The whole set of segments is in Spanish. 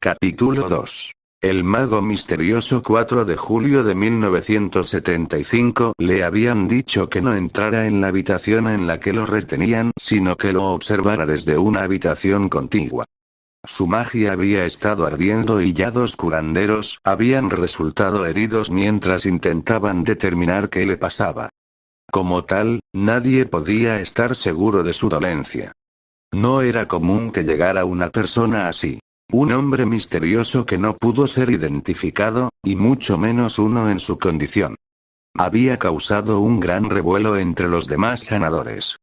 Capítulo 2. El mago misterioso. 4 de julio de 1975. Le habían dicho que no entrara en la habitación en la que lo retenían, sino que lo observara desde una habitación contigua. Su magia había estado ardiendo y ya 2 curanderos habían resultado heridos mientras intentaban determinar qué le pasaba. Como tal, nadie podía estar seguro de su dolencia. No era común que llegara una persona así. Un hombre misterioso que no pudo ser identificado, y mucho menos uno en su condición. Había causado un gran revuelo entre los demás sanadores.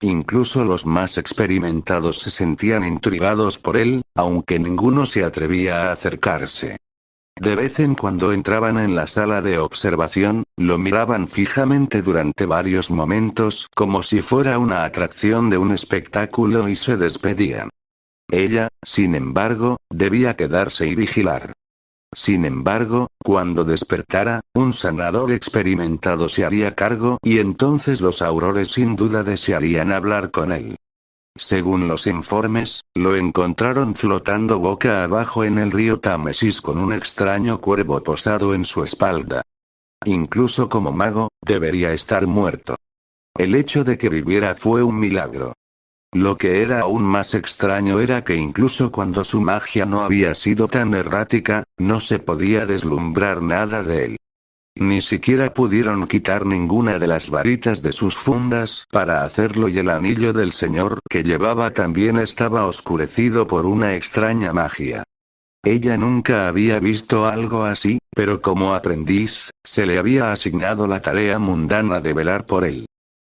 Incluso los más experimentados se sentían intrigados por él, aunque ninguno se atrevía a acercarse. De vez en cuando entraban en la sala de observación, lo miraban fijamente durante varios momentos como si fuera una atracción de un espectáculo y se despedían. Ella, sin embargo, debía quedarse y vigilar. Sin embargo, cuando despertara, un sanador experimentado se haría cargo y entonces los aurores sin duda desearían hablar con él. Según los informes, lo encontraron flotando boca abajo en el río Támesis con un extraño cuervo posado en su espalda. Incluso como mago, debería estar muerto. El hecho de que viviera fue un milagro. Lo que era aún más extraño era que incluso cuando su magia no había sido tan errática, no se podía deslumbrar nada de él. Ni siquiera pudieron quitar ninguna de las varitas de sus fundas para hacerlo y el anillo del señor que llevaba también estaba oscurecido por una extraña magia. Ella nunca había visto algo así, pero como aprendiz, se le había asignado la tarea mundana de velar por él.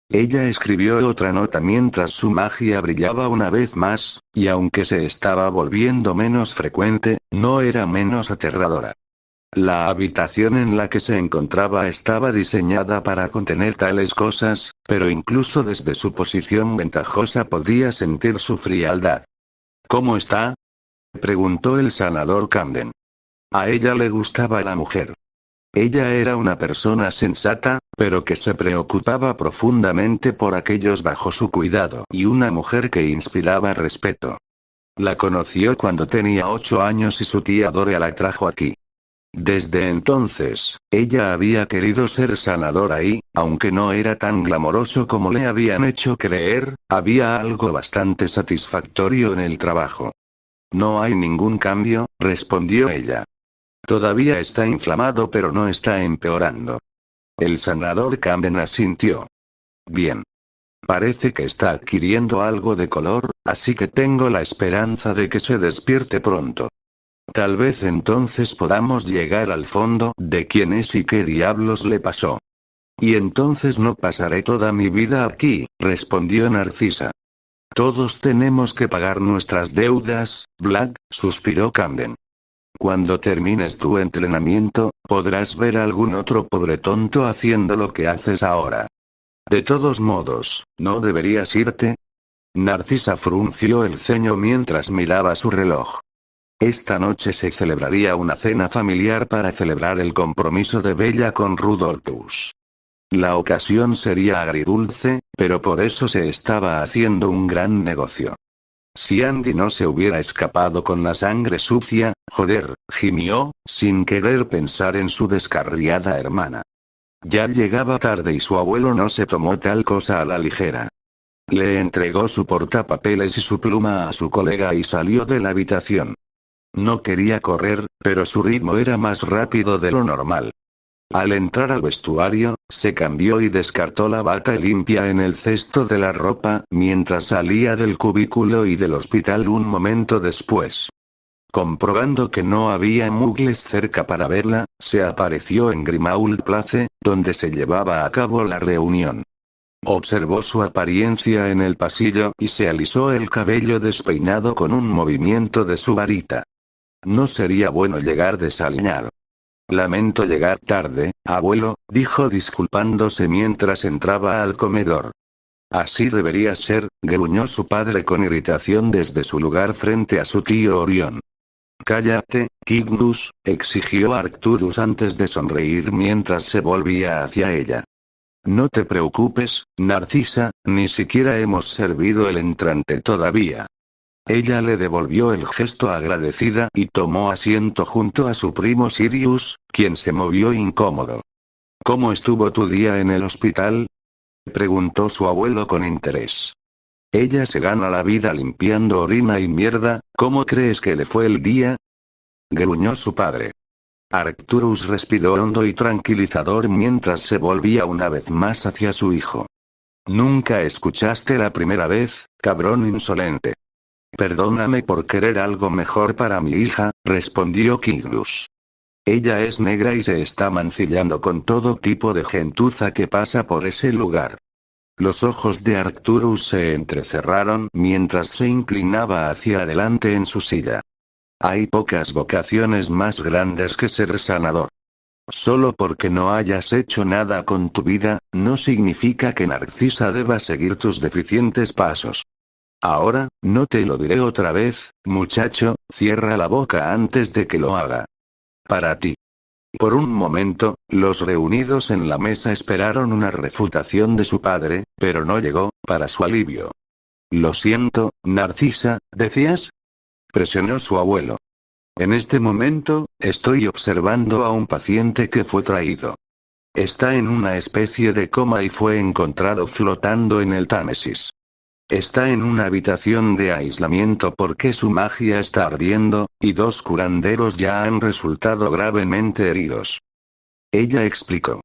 Ella escribió otra nota mientras su magia brillaba una vez más, y aunque se estaba volviendo menos frecuente, no era menos aterradora. La habitación en la que se encontraba estaba diseñada para contener tales cosas, pero incluso desde su posición ventajosa podía sentir su frialdad. ¿Cómo está?, preguntó el sanador Camden. A ella le gustaba la mujer. Ella era una persona sensata, pero que se preocupaba profundamente por aquellos bajo su cuidado y una mujer que inspiraba respeto. La conoció cuando tenía 8 años y su tía Dorea la trajo aquí. Desde entonces, ella había querido ser sanadora y, aunque no era tan glamoroso como le habían hecho creer, había algo bastante satisfactorio en el trabajo. No hay ningún cambio, respondió ella. Todavía está inflamado pero no está empeorando. El sanador Camden asintió. Bien. Parece que está adquiriendo algo de color, así que tengo la esperanza de que se despierte pronto. Tal vez entonces podamos llegar al fondo de quién es y qué diablos le pasó. Y entonces no pasaré toda mi vida aquí, respondió Narcisa. Todos tenemos que pagar nuestras deudas, Black, suspiró Camden. Cuando termines tu entrenamiento, podrás ver a algún otro pobre tonto haciendo lo que haces ahora. De todos modos, ¿no deberías irte? Narcisa frunció el ceño mientras miraba su reloj. Esta noche se celebraría una cena familiar para celebrar el compromiso de Bella con Rudolphus. La ocasión sería agridulce, pero por eso se estaba haciendo un gran negocio. Si Andy no se hubiera escapado con la sangre sucia, joder, gimió, sin querer pensar en su descarriada hermana. Ya llegaba tarde y su abuelo no se tomó tal cosa a la ligera. Le entregó su portapapeles y su pluma a su colega y salió de la habitación. No quería correr, pero su ritmo era más rápido de lo normal. Al entrar al vestuario, se cambió y descartó la bata limpia en el cesto de la ropa mientras salía del cubículo y del hospital un momento después. Comprobando que no había muggles cerca para verla, se apareció en Grimmauld Place, donde se llevaba a cabo la reunión. Observó su apariencia en el pasillo y se alisó el cabello despeinado con un movimiento de su varita. No sería bueno llegar desaliñado. Lamento llegar tarde, abuelo, dijo disculpándose mientras entraba al comedor. Así debería ser, gruñó su padre con irritación desde su lugar frente a su tío Orión. Cállate, Cygnus, exigió Arcturus antes de sonreír mientras se volvía hacia ella. No te preocupes, Narcisa, ni siquiera hemos servido el entrante todavía. Ella le devolvió el gesto agradecida y tomó asiento junto a su primo Sirius, quien se movió incómodo. ¿Cómo estuvo tu día en el hospital?, preguntó su abuelo con interés. Ella se gana la vida limpiando orina y mierda, ¿cómo crees que le fue el día?, gruñó su padre. Arcturus respiró hondo y tranquilizador mientras se volvía una vez más hacia su hijo. Nunca escuchaste la primera vez, cabrón insolente. Perdóname por querer algo mejor para mi hija, respondió Kiglus. Ella es negra y se está mancillando con todo tipo de gentuza que pasa por ese lugar. Los ojos de Arcturus se entrecerraron mientras se inclinaba hacia adelante en su silla. Hay pocas vocaciones más grandes que ser sanador. Solo porque no hayas hecho nada con tu vida, no significa que Narcisa deba seguir tus deficientes pasos. Ahora, no te lo diré otra vez, muchacho, cierra la boca antes de que lo haga. Para ti. Por un momento, los reunidos en la mesa esperaron una refutación de su padre, pero no llegó, para su alivio. Lo siento, Narcisa, ¿decías?, presionó su abuelo. En este momento, estoy observando a un paciente que fue traído. Está en una especie de coma y fue encontrado flotando en el Támesis. Está en una habitación de aislamiento porque su magia está ardiendo, y 2 curanderos ya han resultado gravemente heridos. Ella explicó.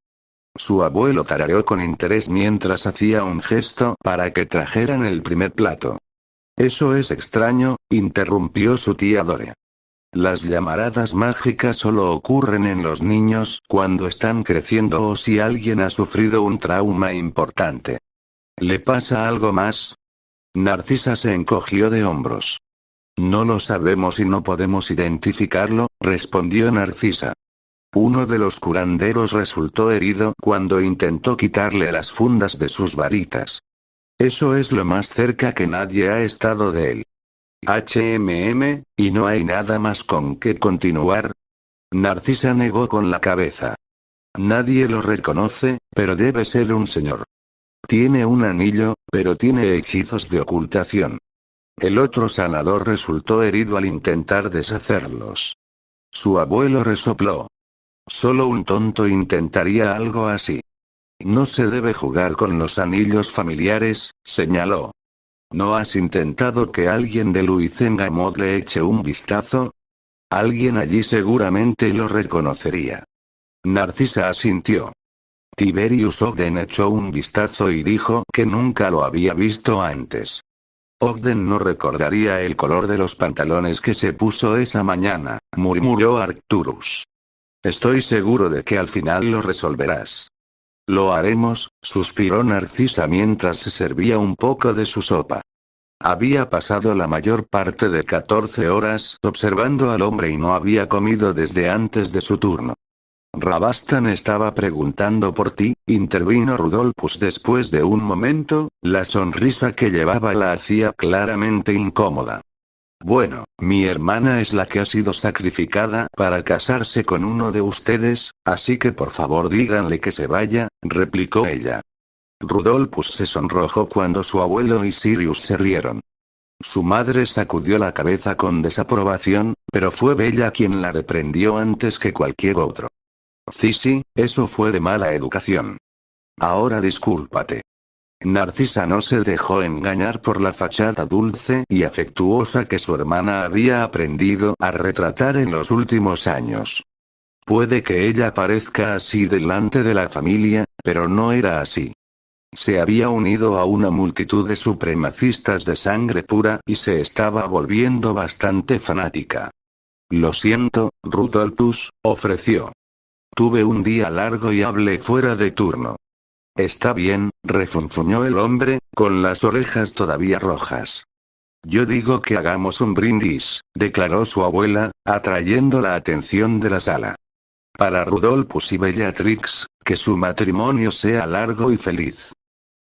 Su abuelo tarareó con interés mientras hacía un gesto para que trajeran el primer plato. Eso es extraño, interrumpió su tía Dore. Las llamaradas mágicas solo ocurren en los niños cuando están creciendo o si alguien ha sufrido un trauma importante. ¿Le pasa algo más? Narcisa se encogió de hombros. No lo sabemos y no podemos identificarlo, respondió Narcisa. Uno de los curanderos resultó herido cuando intentó quitarle las fundas de sus varitas. Eso es lo más cerca que nadie ha estado de él. ¿Y no hay nada más con que continuar? Narcisa negó con la cabeza. Nadie lo reconoce, pero debe ser un señor. Tiene un anillo, pero tiene hechizos de ocultación. El otro sanador resultó herido al intentar deshacerlos. Su abuelo resopló. Solo un tonto intentaría algo así. No se debe jugar con los anillos familiares, señaló. ¿No has intentado que alguien de Luizengamot le eche un vistazo? Alguien allí seguramente lo reconocería. Narcisa asintió. Tiberius Ogden echó un vistazo y dijo que nunca lo había visto antes. Ogden no recordaría el color de los pantalones que se puso esa mañana, murmuró Arcturus. Estoy seguro de que al final lo resolverás. Lo haremos, suspiró Narcisa mientras se servía un poco de su sopa. Había pasado la mayor parte de 14 horas observando al hombre y no había comido desde antes de su turno. Rabastan estaba preguntando por ti, intervino Rudolphus después de un momento, la sonrisa que llevaba la hacía claramente incómoda. Bueno, mi hermana es la que ha sido sacrificada para casarse con uno de ustedes, así que por favor díganle que se vaya, replicó ella. Rudolphus se sonrojó cuando su abuelo y Sirius se rieron. Su madre sacudió la cabeza con desaprobación, pero fue Bella quien la reprendió antes que cualquier otro. Sí, eso fue de mala educación. Ahora discúlpate. Narcisa no se dejó engañar por la fachada dulce y afectuosa que su hermana había aprendido a retratar en los últimos años. Puede que ella parezca así delante de la familia, pero no era así. Se había unido a una multitud de supremacistas de sangre pura y se estaba volviendo bastante fanática. Lo siento, Rudolphus, ofreció. Tuve un día largo y hablé fuera de turno. Está bien, refunfuñó el hombre, con las orejas todavía rojas. Yo digo que hagamos un brindis, declaró su abuela, atrayendo la atención de la sala. Para Rudolphus y Bellatrix, que su matrimonio sea largo y feliz.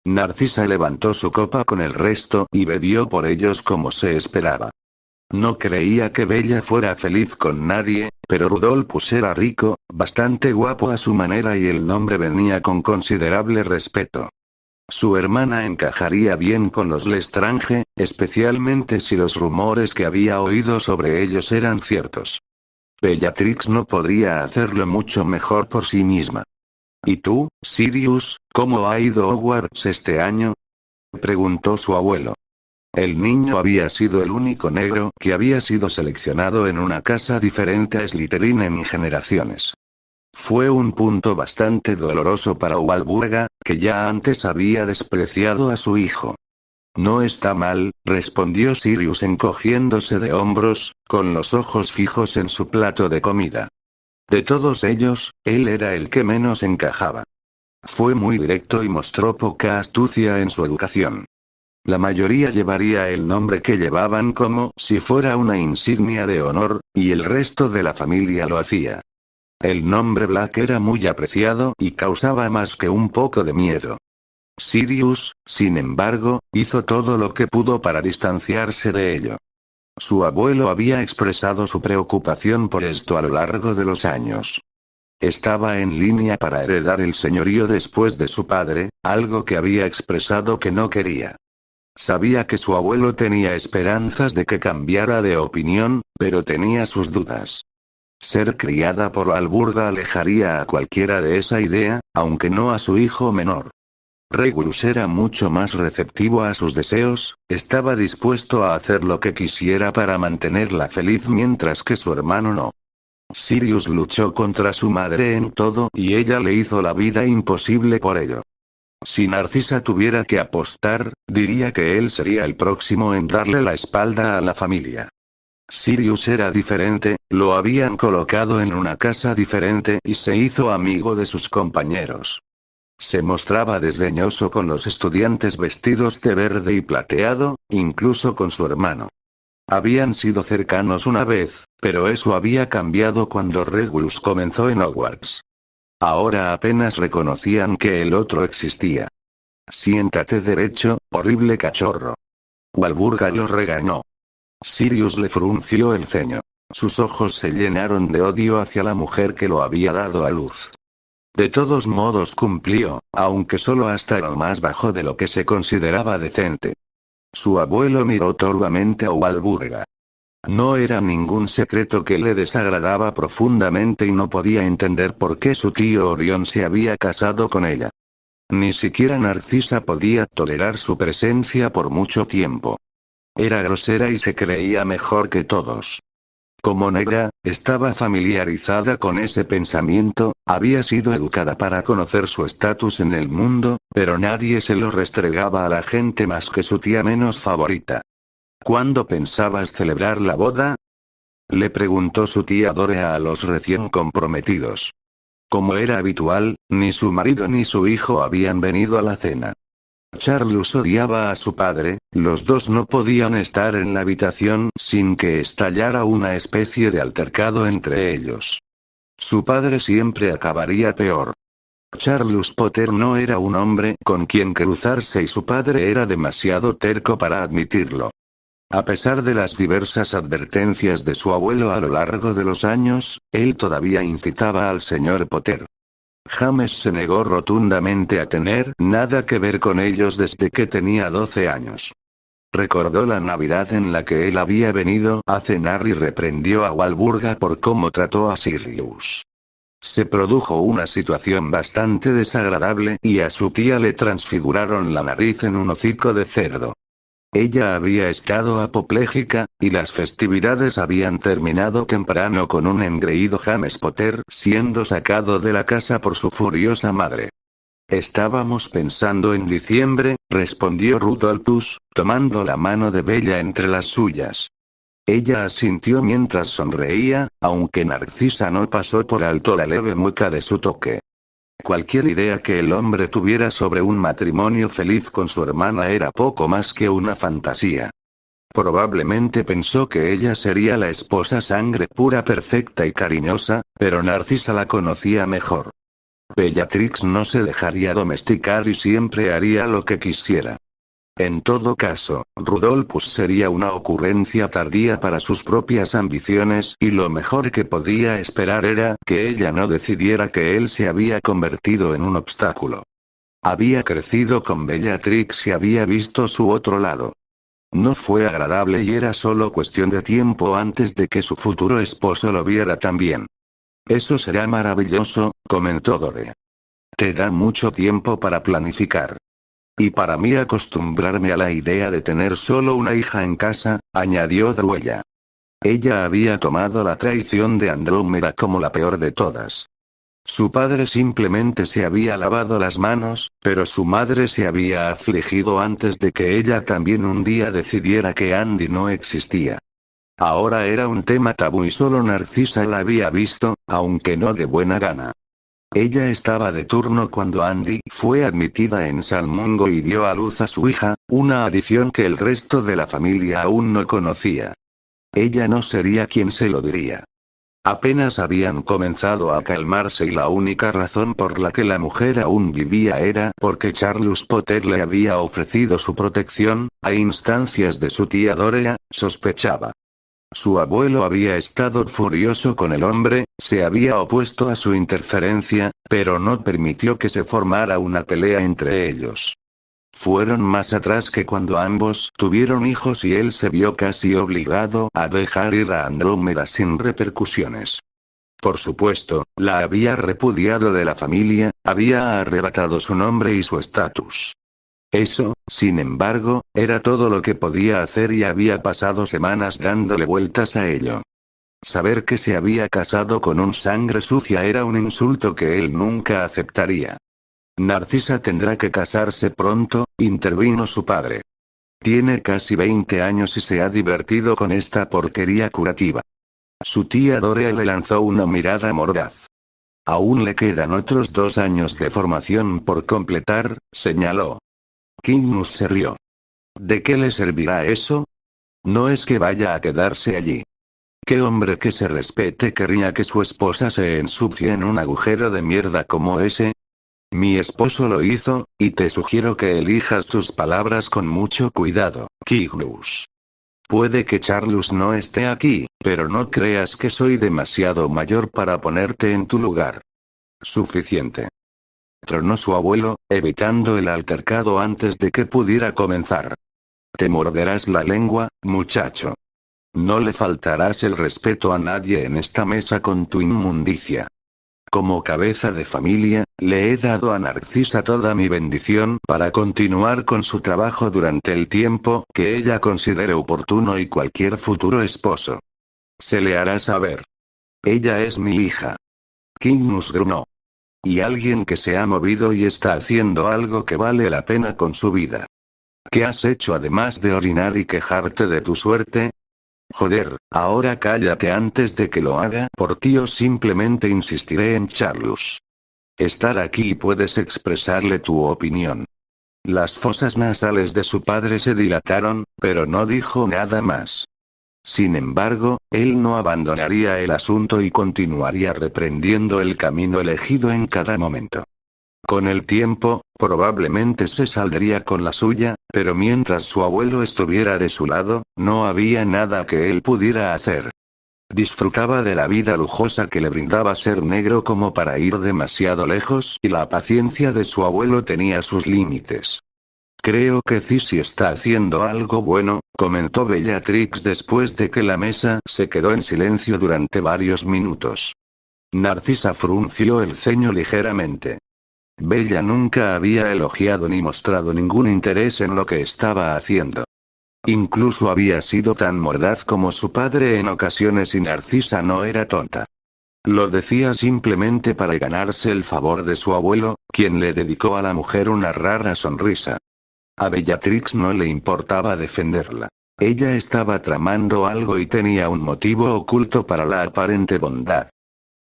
Narcisa levantó su copa con el resto y bebió por ellos como se esperaba. No creía que Bella fuera feliz con nadie, pero Rudolphus era rico, bastante guapo a su manera y el nombre venía con considerable respeto. Su hermana encajaría bien con los Lestrange, especialmente si los rumores que había oído sobre ellos eran ciertos. Bellatrix no podría hacerlo mucho mejor por sí misma. ¿Y tú, Sirius, cómo ha ido Hogwarts este año?, preguntó su abuelo. El niño había sido el único negro que había sido seleccionado en una casa diferente a Slytherin en generaciones. Fue un punto bastante doloroso para Walburga, que ya antes había despreciado a su hijo. No está mal, respondió Sirius encogiéndose de hombros, con los ojos fijos en su plato de comida. De todos ellos, él era el que menos encajaba. Fue muy directo y mostró poca astucia en su educación. La mayoría llevaría el nombre que llevaban como si fuera una insignia de honor, y el resto de la familia lo hacía. El nombre Black era muy apreciado y causaba más que un poco de miedo. Sirius, sin embargo, hizo todo lo que pudo para distanciarse de ello. Su abuelo había expresado su preocupación por esto a lo largo de los años. Estaba en línea para heredar el señorío después de su padre, algo que había expresado que no quería. Sabía que su abuelo tenía esperanzas de que cambiara de opinión, pero tenía sus dudas. Ser criada por Walburga alejaría a cualquiera de esa idea, aunque no a su hijo menor. Regulus era mucho más receptivo a sus deseos, estaba dispuesto a hacer lo que quisiera para mantenerla feliz mientras que su hermano no. Sirius luchó contra su madre en todo y ella le hizo la vida imposible por ello. Si Narcisa tuviera que apostar, diría que él sería el próximo en darle la espalda a la familia. Sirius era diferente, lo habían colocado en una casa diferente y se hizo amigo de sus compañeros. Se mostraba desdeñoso con los estudiantes vestidos de verde y plateado, incluso con su hermano. Habían sido cercanos una vez, pero eso había cambiado cuando Regulus comenzó en Hogwarts. Ahora apenas reconocían que el otro existía. Siéntate derecho, horrible cachorro. Walburga lo regañó. Sirius le frunció el ceño. Sus ojos se llenaron de odio hacia la mujer que lo había dado a luz. De todos modos cumplió, aunque solo hasta lo más bajo de lo que se consideraba decente. Su abuelo miró torvamente a Walburga. No era ningún secreto que le desagradaba profundamente y no podía entender por qué su tío Orión se había casado con ella. Ni siquiera Narcisa podía tolerar su presencia por mucho tiempo. Era grosera y se creía mejor que todos. Como negra, estaba familiarizada con ese pensamiento, había sido educada para conocer su estatus en el mundo, pero nadie se lo restregaba a la gente más que su tía menos favorita. ¿Cuándo pensabas celebrar la boda?, le preguntó su tía Dorea a los recién comprometidos. Como era habitual, ni su marido ni su hijo habían venido a la cena. Charles odiaba a su padre, los dos no podían estar en la habitación sin que estallara una especie de altercado entre ellos. Su padre siempre acabaría peor. Charles Potter no era un hombre con quien cruzarse y su padre era demasiado terco para admitirlo. A pesar de las diversas advertencias de su abuelo a lo largo de los años, él todavía incitaba al señor Potter. James se negó rotundamente a tener nada que ver con ellos desde que tenía 12 años. Recordó la Navidad en la que él había venido a cenar y reprendió a Walburga por cómo trató a Sirius. Se produjo una situación bastante desagradable y a su tía le transfiguraron la nariz en un hocico de cerdo. Ella había estado apopléjica, y las festividades habían terminado temprano con un engreído James Potter siendo sacado de la casa por su furiosa madre. Estábamos pensando en diciembre, respondió Rudolphus, tomando la mano de Bella entre las suyas. Ella asintió mientras sonreía, aunque Narcisa no pasó por alto la leve mueca de su toque. Cualquier idea que el hombre tuviera sobre un matrimonio feliz con su hermana era poco más que una fantasía. Probablemente pensó que ella sería la esposa sangre pura perfecta y cariñosa, pero Narcisa la conocía mejor. Bellatrix no se dejaría domesticar y siempre haría lo que quisiera. En todo caso, Rudolphus sería una ocurrencia tardía para sus propias ambiciones y lo mejor que podía esperar era que ella no decidiera que él se había convertido en un obstáculo. Había crecido con Bellatrix y había visto su otro lado. No fue agradable y era solo cuestión de tiempo antes de que su futuro esposo lo viera también. Eso será maravilloso, comentó Dore. Te da mucho tiempo para planificar. Y para mí acostumbrarme a la idea de tener solo una hija en casa, añadió Druella. Ella había tomado la traición de Andrómeda como la peor de todas. Su padre simplemente se había lavado las manos, pero su madre se había afligido antes de que ella también un día decidiera que Andy no existía. Ahora era un tema tabú y solo Narcisa la había visto, aunque no de buena gana. Ella estaba de turno cuando Andy fue admitida en San Mungo y dio a luz a su hija, una adición que el resto de la familia aún no conocía. Ella no sería quien se lo diría. Apenas habían comenzado a calmarse y la única razón por la que la mujer aún vivía era porque Charles Potter le había ofrecido su protección, a instancias de su tía Dorea, sospechaba. Su abuelo había estado furioso con el hombre, se había opuesto a su interferencia, pero no permitió que se formara una pelea entre ellos. Fueron más atrás que cuando ambos tuvieron hijos y él se vio casi obligado a dejar ir a Andrómeda sin repercusiones. Por supuesto, la había repudiado de la familia, había arrebatado su nombre y su estatus. Eso, sin embargo, era todo lo que podía hacer y había pasado semanas dándole vueltas a ello. Saber que se había casado con un sangre sucia era un insulto que él nunca aceptaría. Narcisa tendrá que casarse pronto, intervino su padre. Tiene casi 20 años y se ha divertido con esta porquería curativa. Su tía Dorea le lanzó una mirada mordaz. Aún le quedan otros 2 años de formación por completar, señaló. Kinmus se rió. ¿De qué le servirá eso? No es que vaya a quedarse allí. ¿Qué hombre que se respete querría que su esposa se ensucie en un agujero de mierda como ese? Mi esposo lo hizo, y te sugiero que elijas tus palabras con mucho cuidado, Kinmus. Puede que Charles no esté aquí, pero no creas que soy demasiado mayor para ponerte en tu lugar. Suficiente. Tronó su abuelo, evitando el altercado antes de que pudiera comenzar. Te morderás la lengua, muchacho. No le faltarás el respeto a nadie en esta mesa con tu inmundicia. Como cabeza de familia, le he dado a Narcisa toda mi bendición para continuar con su trabajo durante el tiempo que ella considere oportuno y cualquier futuro esposo. Se le hará saber. Ella es mi hija. Kinmus gruñó. Y alguien que se ha movido y está haciendo algo que vale la pena con su vida. ¿Qué has hecho además de orinar y quejarte de tu suerte? Joder, ahora cállate antes de que lo haga por ti o simplemente insistiré en Charles. Estar aquí y puedes expresarle tu opinión. Las fosas nasales de su padre se dilataron, pero no dijo nada más. Sin embargo, él no abandonaría el asunto y continuaría reprendiendo el camino elegido en cada momento. Con el tiempo, probablemente se saldría con la suya, pero mientras su abuelo estuviera de su lado, no había nada que él pudiera hacer. Disfrutaba de la vida lujosa que le brindaba ser negro como para ir demasiado lejos y la paciencia de su abuelo tenía sus límites. Creo que Cissy está haciendo algo bueno, comentó Bellatrix después de que la mesa se quedó en silencio durante varios minutos. Narcisa frunció el ceño ligeramente. Bella nunca había elogiado ni mostrado ningún interés en lo que estaba haciendo. Incluso había sido tan mordaz como su padre en ocasiones y Narcisa no era tonta. Lo decía simplemente para ganarse el favor de su abuelo, quien le dedicó a la mujer una rara sonrisa. A Bellatrix no le importaba defenderla. Ella estaba tramando algo y tenía un motivo oculto para la aparente bondad.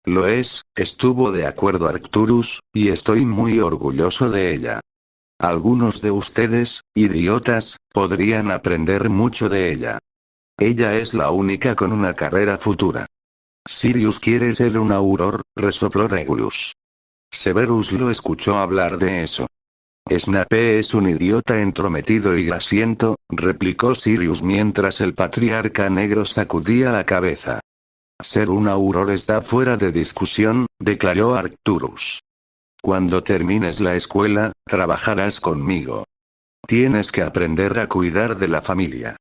Lo es, estuvo de acuerdo Arcturus, y estoy muy orgulloso de ella. Algunos de ustedes, idiotas, podrían aprender mucho de ella. Ella es la única con una carrera futura. Sirius quiere ser un auror, resopló Regulus. Severus lo escuchó hablar de eso. Snape es un idiota entrometido y grasiento, replicó Sirius mientras el patriarca negro sacudía la cabeza. Ser un auror está fuera de discusión, declaró Arcturus. Cuando termines la escuela, trabajarás conmigo. Tienes que aprender a cuidar de la familia.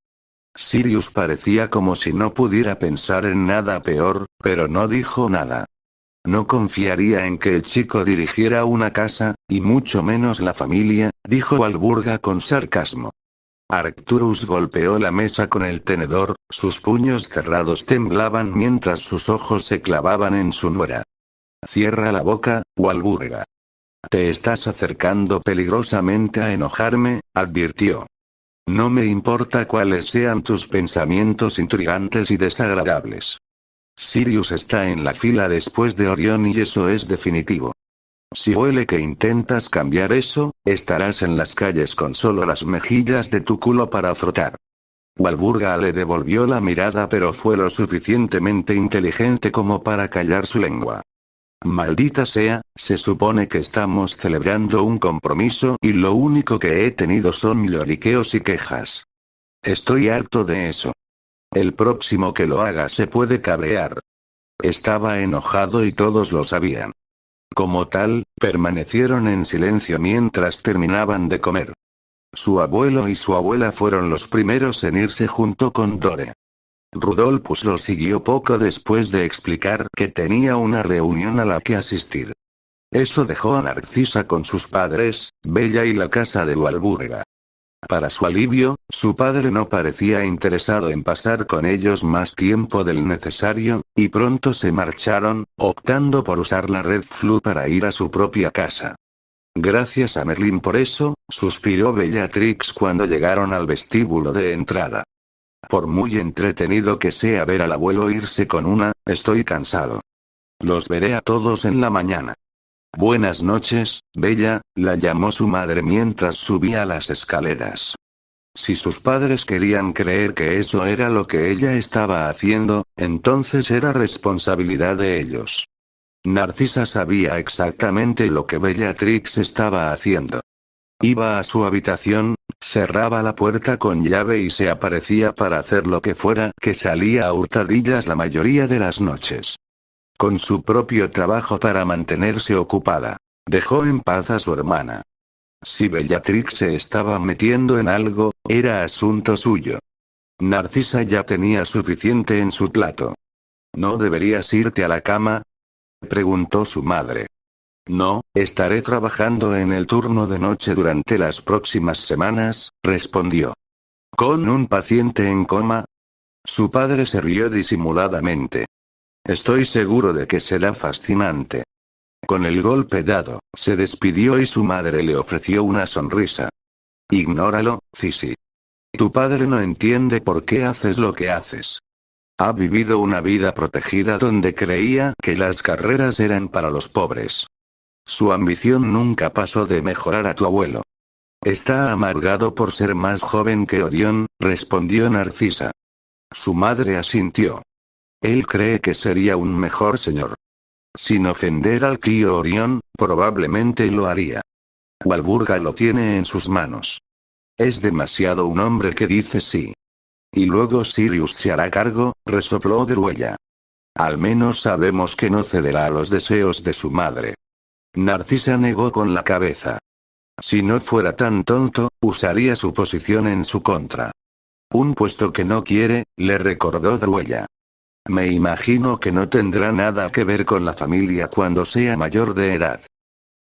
Sirius parecía como si no pudiera pensar en nada peor, pero no dijo nada. No confiaría en que el chico dirigiera una casa, y mucho menos la familia, dijo Walburga con sarcasmo. Arcturus golpeó la mesa con el tenedor, sus puños cerrados temblaban mientras sus ojos se clavaban en su nuera. Cierra la boca, Walburga. Te estás acercando peligrosamente a enojarme, advirtió. No me importa cuáles sean tus pensamientos intrigantes y desagradables. Sirius está en la fila después de Orión y eso es definitivo. Si huele que intentas cambiar eso, estarás en las calles con solo las mejillas de tu culo para frotar. Walburga le devolvió la mirada pero fue lo suficientemente inteligente como para callar su lengua. Maldita sea, se supone que estamos celebrando un compromiso y lo único que he tenido son lloriqueos y quejas. Estoy harto de eso. El próximo que lo haga se puede cabrear. Estaba enojado y todos lo sabían. Como tal, permanecieron en silencio mientras terminaban de comer. Su abuelo y su abuela fueron los primeros en irse junto con Dore. Rudolphus lo siguió poco después de explicar que tenía una reunión a la que asistir. Eso dejó a Narcisa con sus padres, Bella y la casa de Walburga. Para su alivio, su padre no parecía interesado en pasar con ellos más tiempo del necesario, y pronto se marcharon, optando por usar la Red Flu para ir a su propia casa. Gracias a Merlin por eso, suspiró Bellatrix cuando llegaron al vestíbulo de entrada. Por muy entretenido que sea ver al abuelo irse con una, estoy cansado. Los veré a todos en la mañana. Buenas noches, Bella, la llamó su madre mientras subía las escaleras. Si sus padres querían creer que eso era lo que ella estaba haciendo, entonces era responsabilidad de ellos. Narcisa sabía exactamente lo que Bellatrix estaba haciendo. Iba a su habitación, cerraba la puerta con llave y se aparecía para hacer lo que fuera que salía a hurtadillas la mayoría de las noches. Con su propio trabajo para mantenerse ocupada. Dejó en paz a su hermana. Si Bellatrix se estaba metiendo en algo, era asunto suyo. Narcisa ya tenía suficiente en su plato. ¿No deberías irte a la cama?, preguntó su madre. No, estaré trabajando en el turno de noche durante las próximas semanas, respondió. ¿Con un paciente en coma? Su padre se rió disimuladamente. Estoy seguro de que será fascinante. Con el golpe dado, se despidió y su madre le ofreció una sonrisa. Ignóralo, Fisi. Tu padre no entiende por qué haces lo que haces. Ha vivido una vida protegida donde creía que las carreras eran para los pobres. Su ambición nunca pasó de mejorar a tu abuelo. Está amargado por ser más joven que Orión, respondió Narcisa. Su madre asintió. Él cree que sería un mejor señor. Sin ofender al tío Orión, probablemente lo haría. Walburga lo tiene en sus manos. Es demasiado un hombre que dice sí. Y luego Sirius se hará cargo, resopló Druella. Al menos sabemos que no cederá a los deseos de su madre. Narcisa negó con la cabeza. Si no fuera tan tonto, usaría su posición en su contra. Un puesto que no quiere, le recordó Druella. Me imagino que no tendrá nada que ver con la familia cuando sea mayor de edad.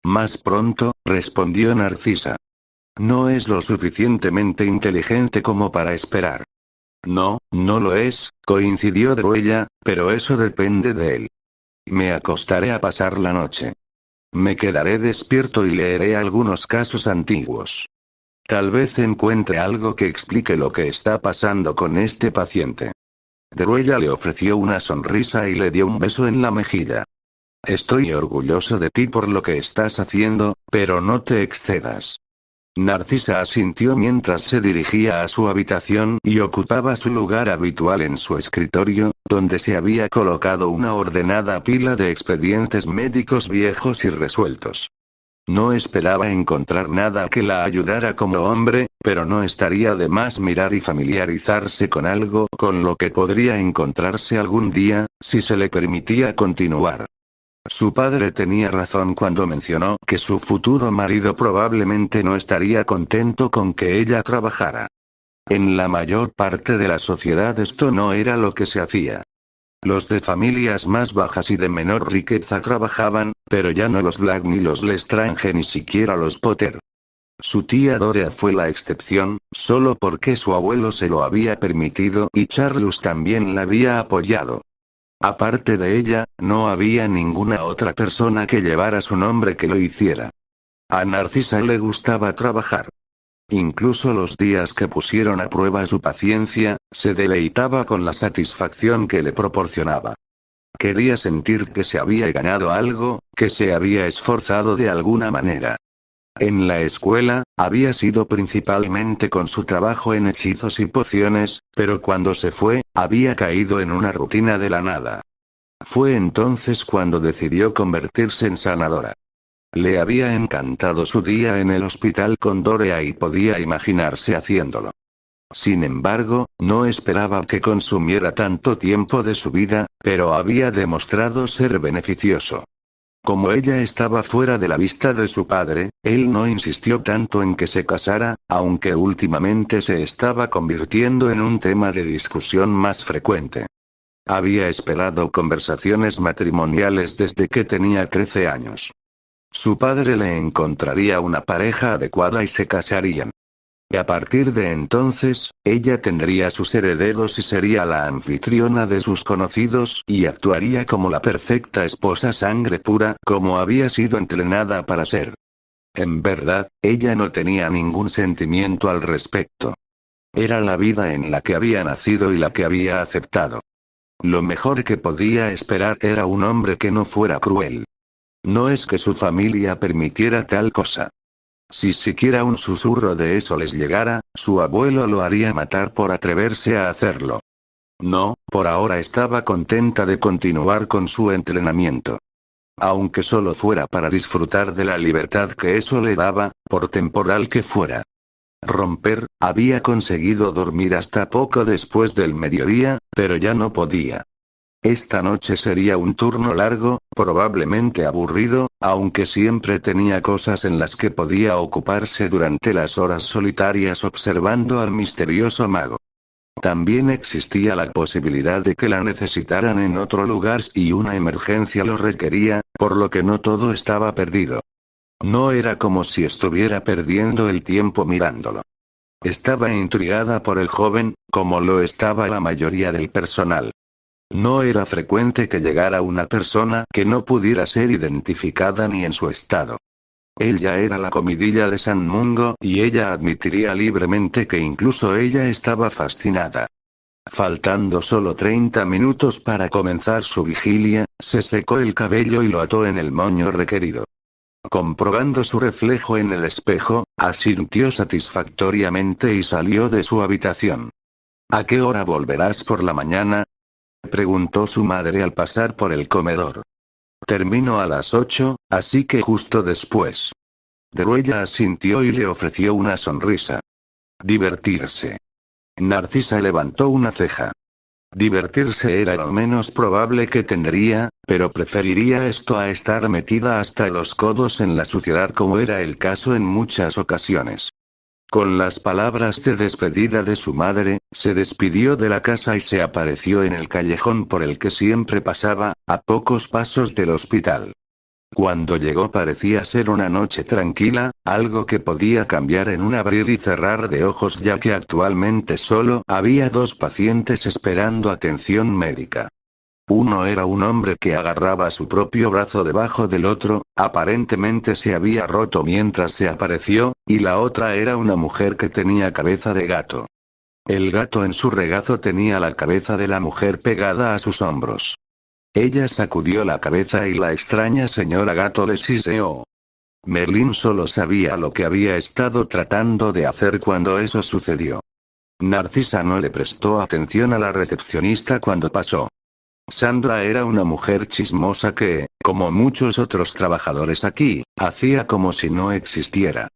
Más pronto, respondió Narcisa. No es lo suficientemente inteligente como para esperar. No, no lo es, coincidió Druella, pero eso depende de él. Me acostaré a pasar la noche. Me quedaré despierto y leeré algunos casos antiguos. Tal vez encuentre algo que explique lo que está pasando con este paciente. Druella le ofreció una sonrisa y le dio un beso en la mejilla. Estoy orgulloso de ti por lo que estás haciendo, pero no te excedas. Narcisa asintió mientras se dirigía a su habitación y ocupaba su lugar habitual en su escritorio, donde se había colocado una ordenada pila de expedientes médicos viejos y resueltos. No esperaba encontrar nada que la ayudara como hombre, pero no estaría de más mirar y familiarizarse con algo con lo que podría encontrarse algún día, si se le permitía continuar. Su padre tenía razón cuando mencionó que su futuro marido probablemente no estaría contento con que ella trabajara. En la mayor parte de la sociedad esto no era lo que se hacía. Los de familias más bajas y de menor riqueza trabajaban, pero ya no los Black ni los Lestrange ni siquiera los Potter. Su tía Dorea fue la excepción, solo porque su abuelo se lo había permitido y Charles también la había apoyado. Aparte de ella, no había ninguna otra persona que llevara su nombre que lo hiciera. A Narcisa le gustaba trabajar. Incluso los días que pusieron a prueba su paciencia, se deleitaba con la satisfacción que le proporcionaba. Quería sentir que se había ganado algo, que se había esforzado de alguna manera. En la escuela, había sido principalmente con su trabajo en hechizos y pociones, pero cuando se fue, había caído en una rutina de la nada. Fue entonces cuando decidió convertirse en sanadora. Le había encantado su día en el hospital con Dorea y podía imaginarse haciéndolo. Sin embargo, no esperaba que consumiera tanto tiempo de su vida, pero había demostrado ser beneficioso. Como ella estaba fuera de la vista de su padre, él no insistió tanto en que se casara, aunque últimamente se estaba convirtiendo en un tema de discusión más frecuente. Había esperado conversaciones matrimoniales desde que tenía 13 años. Su padre le encontraría una pareja adecuada y se casarían. Y a partir de entonces, ella tendría sus herederos y sería la anfitriona de sus conocidos y actuaría como la perfecta esposa sangre pura, como había sido entrenada para ser. En verdad, ella no tenía ningún sentimiento al respecto. Era la vida en la que había nacido y la que había aceptado. Lo mejor que podía esperar era un hombre que no fuera cruel. No es que su familia permitiera tal cosa. Si siquiera un susurro de eso les llegara, su abuelo lo haría matar por atreverse a hacerlo. No, por ahora estaba contenta de continuar con su entrenamiento. Aunque solo fuera para disfrutar de la libertad que eso le daba, por temporal que fuera. Romper, había conseguido dormir hasta poco después del mediodía, pero ya no podía. Esta noche sería un turno largo, probablemente aburrido, aunque siempre tenía cosas en las que podía ocuparse durante las horas solitarias observando al misterioso mago. También existía la posibilidad de que la necesitaran en otro lugar si una emergencia lo requería, por lo que no todo estaba perdido. No era como si estuviera perdiendo el tiempo mirándolo. Estaba intrigada por el joven, como lo estaba la mayoría del personal. No era frecuente que llegara una persona que no pudiera ser identificada ni en su estado. Él ya era la comidilla de San Mungo y ella admitiría libremente que incluso ella estaba fascinada. Faltando solo 30 minutos para comenzar su vigilia, se secó el cabello y lo ató en el moño requerido. Comprobando su reflejo en el espejo, asintió satisfactoriamente y salió de su habitación. ¿A qué hora volverás por la mañana?, preguntó su madre al pasar por el comedor. Termino a las 8, así que justo después. Druella asintió y le ofreció una sonrisa. Divertirse. Narcisa levantó una ceja. Divertirse era lo menos probable que tendría, pero preferiría esto a estar metida hasta los codos en la suciedad como era el caso en muchas ocasiones. Con las palabras de despedida de su madre, se despidió de la casa y se apareció en el callejón por el que siempre pasaba, a pocos pasos del hospital. Cuando llegó parecía ser una noche tranquila, algo que podía cambiar en un abrir y cerrar de ojos ya que actualmente solo había 2 pacientes esperando atención médica. Uno era un hombre que agarraba su propio brazo debajo del otro, aparentemente se había roto mientras se apareció, y la otra era una mujer que tenía cabeza de gato. El gato en su regazo tenía la cabeza de la mujer pegada a sus hombros. Ella sacudió la cabeza y la extraña señora gato le siseó. Merlín solo sabía lo que había estado tratando de hacer cuando eso sucedió. Narcisa no le prestó atención a la recepcionista cuando pasó. Sandra era una mujer chismosa que, como muchos otros trabajadores aquí, hacía como si no existiera.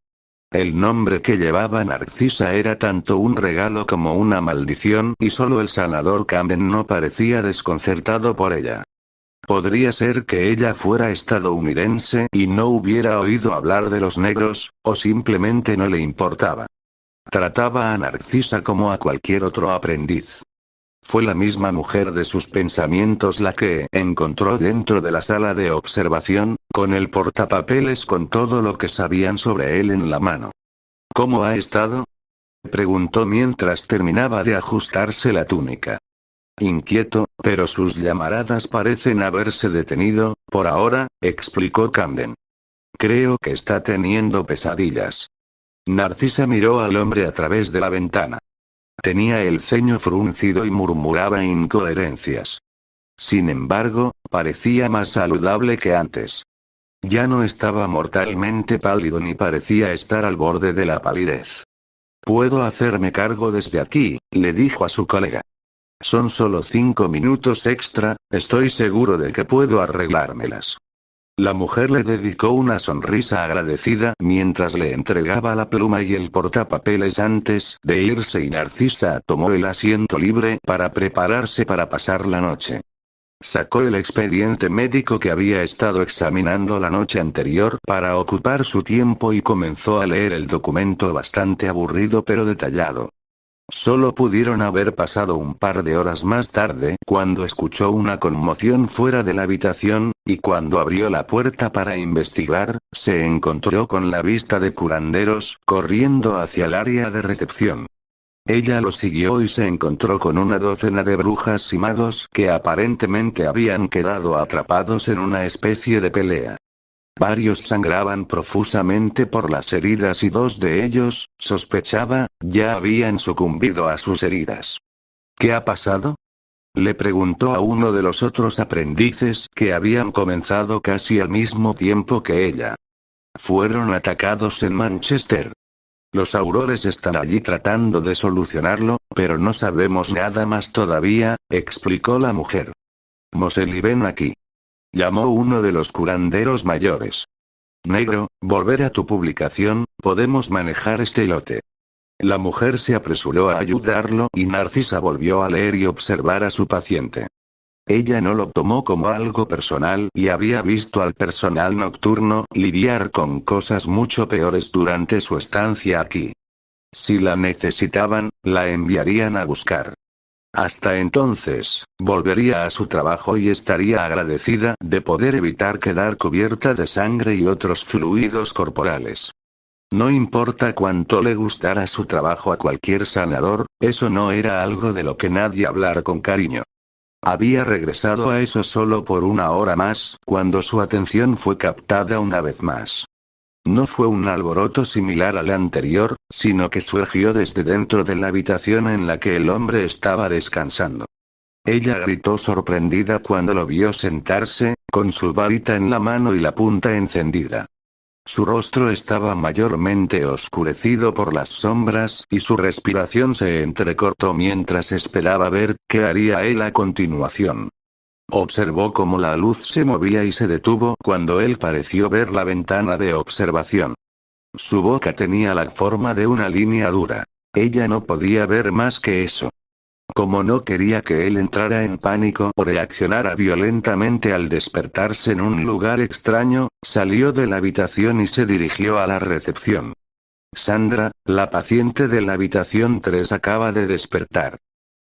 El nombre que llevaba Narcisa era tanto un regalo como una maldición y solo el sanador Camden no parecía desconcertado por ella. Podría ser que ella fuera estadounidense y no hubiera oído hablar de los negros, o simplemente no le importaba. Trataba a Narcisa como a cualquier otro aprendiz. Fue la misma mujer de sus pensamientos la que encontró dentro de la sala de observación, con el portapapeles con todo lo que sabían sobre él en la mano. ¿Cómo ha estado?, preguntó mientras terminaba de ajustarse la túnica. Inquieto, pero sus llamaradas parecen haberse detenido, por ahora, explicó Camden. Creo que está teniendo pesadillas. Narcisa miró al hombre a través de la ventana. Tenía el ceño fruncido y murmuraba incoherencias. Sin embargo, parecía más saludable que antes. Ya no estaba mortalmente pálido ni parecía estar al borde de la palidez. «Puedo hacerme cargo desde aquí», le dijo a su colega. «Son solo 5 minutos extra, estoy seguro de que puedo arreglármelas». La mujer le dedicó una sonrisa agradecida mientras le entregaba la pluma y el portapapeles antes de irse y Narcisa tomó el asiento libre para prepararse para pasar la noche. Sacó el expediente médico que había estado examinando la noche anterior para ocupar su tiempo y comenzó a leer el documento bastante aburrido pero detallado. Solo pudieron haber pasado un par de horas más tarde cuando escuchó una conmoción fuera de la habitación, y cuando abrió la puerta para investigar, se encontró con la vista de curanderos corriendo hacia el área de recepción. Ella lo siguió y se encontró con una docena de brujas y magos que aparentemente habían quedado atrapados en una especie de pelea. Varios sangraban profusamente por las heridas y 2 de ellos, sospechaba, ya habían sucumbido a sus heridas. ¿Qué ha pasado?, le preguntó a uno de los otros aprendices que habían comenzado casi al mismo tiempo que ella. Fueron atacados en Manchester. Los aurores están allí tratando de solucionarlo, pero no sabemos nada más todavía, explicó la mujer. Moseley, ven aquí. Llamó uno de los curanderos mayores. Negro, volver a tu publicación, podemos manejar este lote. La mujer se apresuró a ayudarlo y Narcisa volvió a leer y observar a su paciente. Ella no lo tomó como algo personal y había visto al personal nocturno lidiar con cosas mucho peores durante su estancia aquí. Si la necesitaban, la enviarían a buscar. Hasta entonces, volvería a su trabajo y estaría agradecida de poder evitar quedar cubierta de sangre y otros fluidos corporales. No importa cuánto le gustara su trabajo a cualquier sanador, eso no era algo de lo que nadie hablara con cariño. Había regresado a eso solo por 1 hora más, cuando su atención fue captada una vez más. No fue un alboroto similar al anterior, sino que surgió desde dentro de la habitación en la que el hombre estaba descansando. Ella gritó sorprendida cuando lo vio sentarse, con su varita en la mano y la punta encendida. Su rostro estaba mayormente oscurecido por las sombras y su respiración se entrecortó mientras esperaba ver qué haría él a continuación. Observó cómo la luz se movía y se detuvo cuando él pareció ver la ventana de observación. Su boca tenía la forma de una línea dura. Ella no podía ver más que eso. Como no quería que él entrara en pánico o reaccionara violentamente al despertarse en un lugar extraño, salió de la habitación y se dirigió a la recepción. Sandra, la paciente de la habitación 3 acaba de despertar.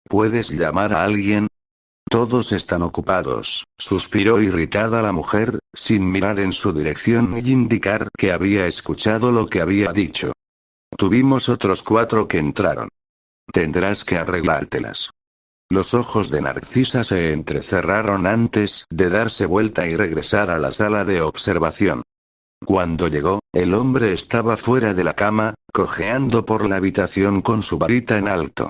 ¿Puedes llamar a alguien? Todos están ocupados, suspiró irritada la mujer, sin mirar en su dirección ni indicar que había escuchado lo que había dicho. Tuvimos otros 4 que entraron. Tendrás que arreglártelas. Los ojos de Narcisa se entrecerraron antes de darse vuelta y regresar a la sala de observación. Cuando llegó, el hombre estaba fuera de la cama, cojeando por la habitación con su varita en alto.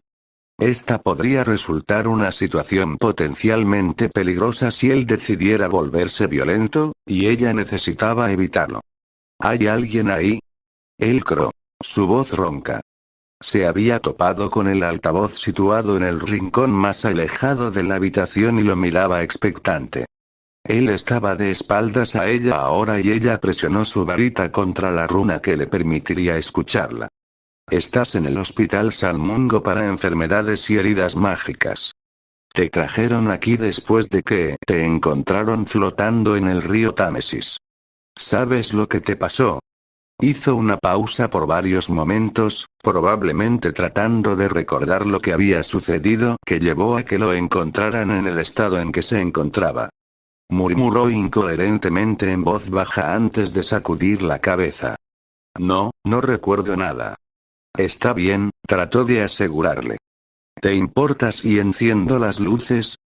Esta podría resultar una situación potencialmente peligrosa si él decidiera volverse violento, y ella necesitaba evitarlo. ¿Hay alguien ahí? Él croó. Su voz ronca. Se había topado con el altavoz situado en el rincón más alejado de la habitación y lo miraba expectante. Él estaba de espaldas a ella ahora y ella presionó su varita contra la runa que le permitiría escucharla. Estás en el Hospital San Mungo para enfermedades y heridas mágicas. Te trajeron aquí después de que te encontraron flotando en el río Támesis. ¿Sabes lo que te pasó? Hizo una pausa por varios momentos, probablemente tratando de recordar lo que había sucedido que llevó a que lo encontraran en el estado en que se encontraba. Murmuró incoherentemente en voz baja antes de sacudir la cabeza. No recuerdo nada. Está bien, trató de asegurarle. ¿Te importa si enciendo las luces?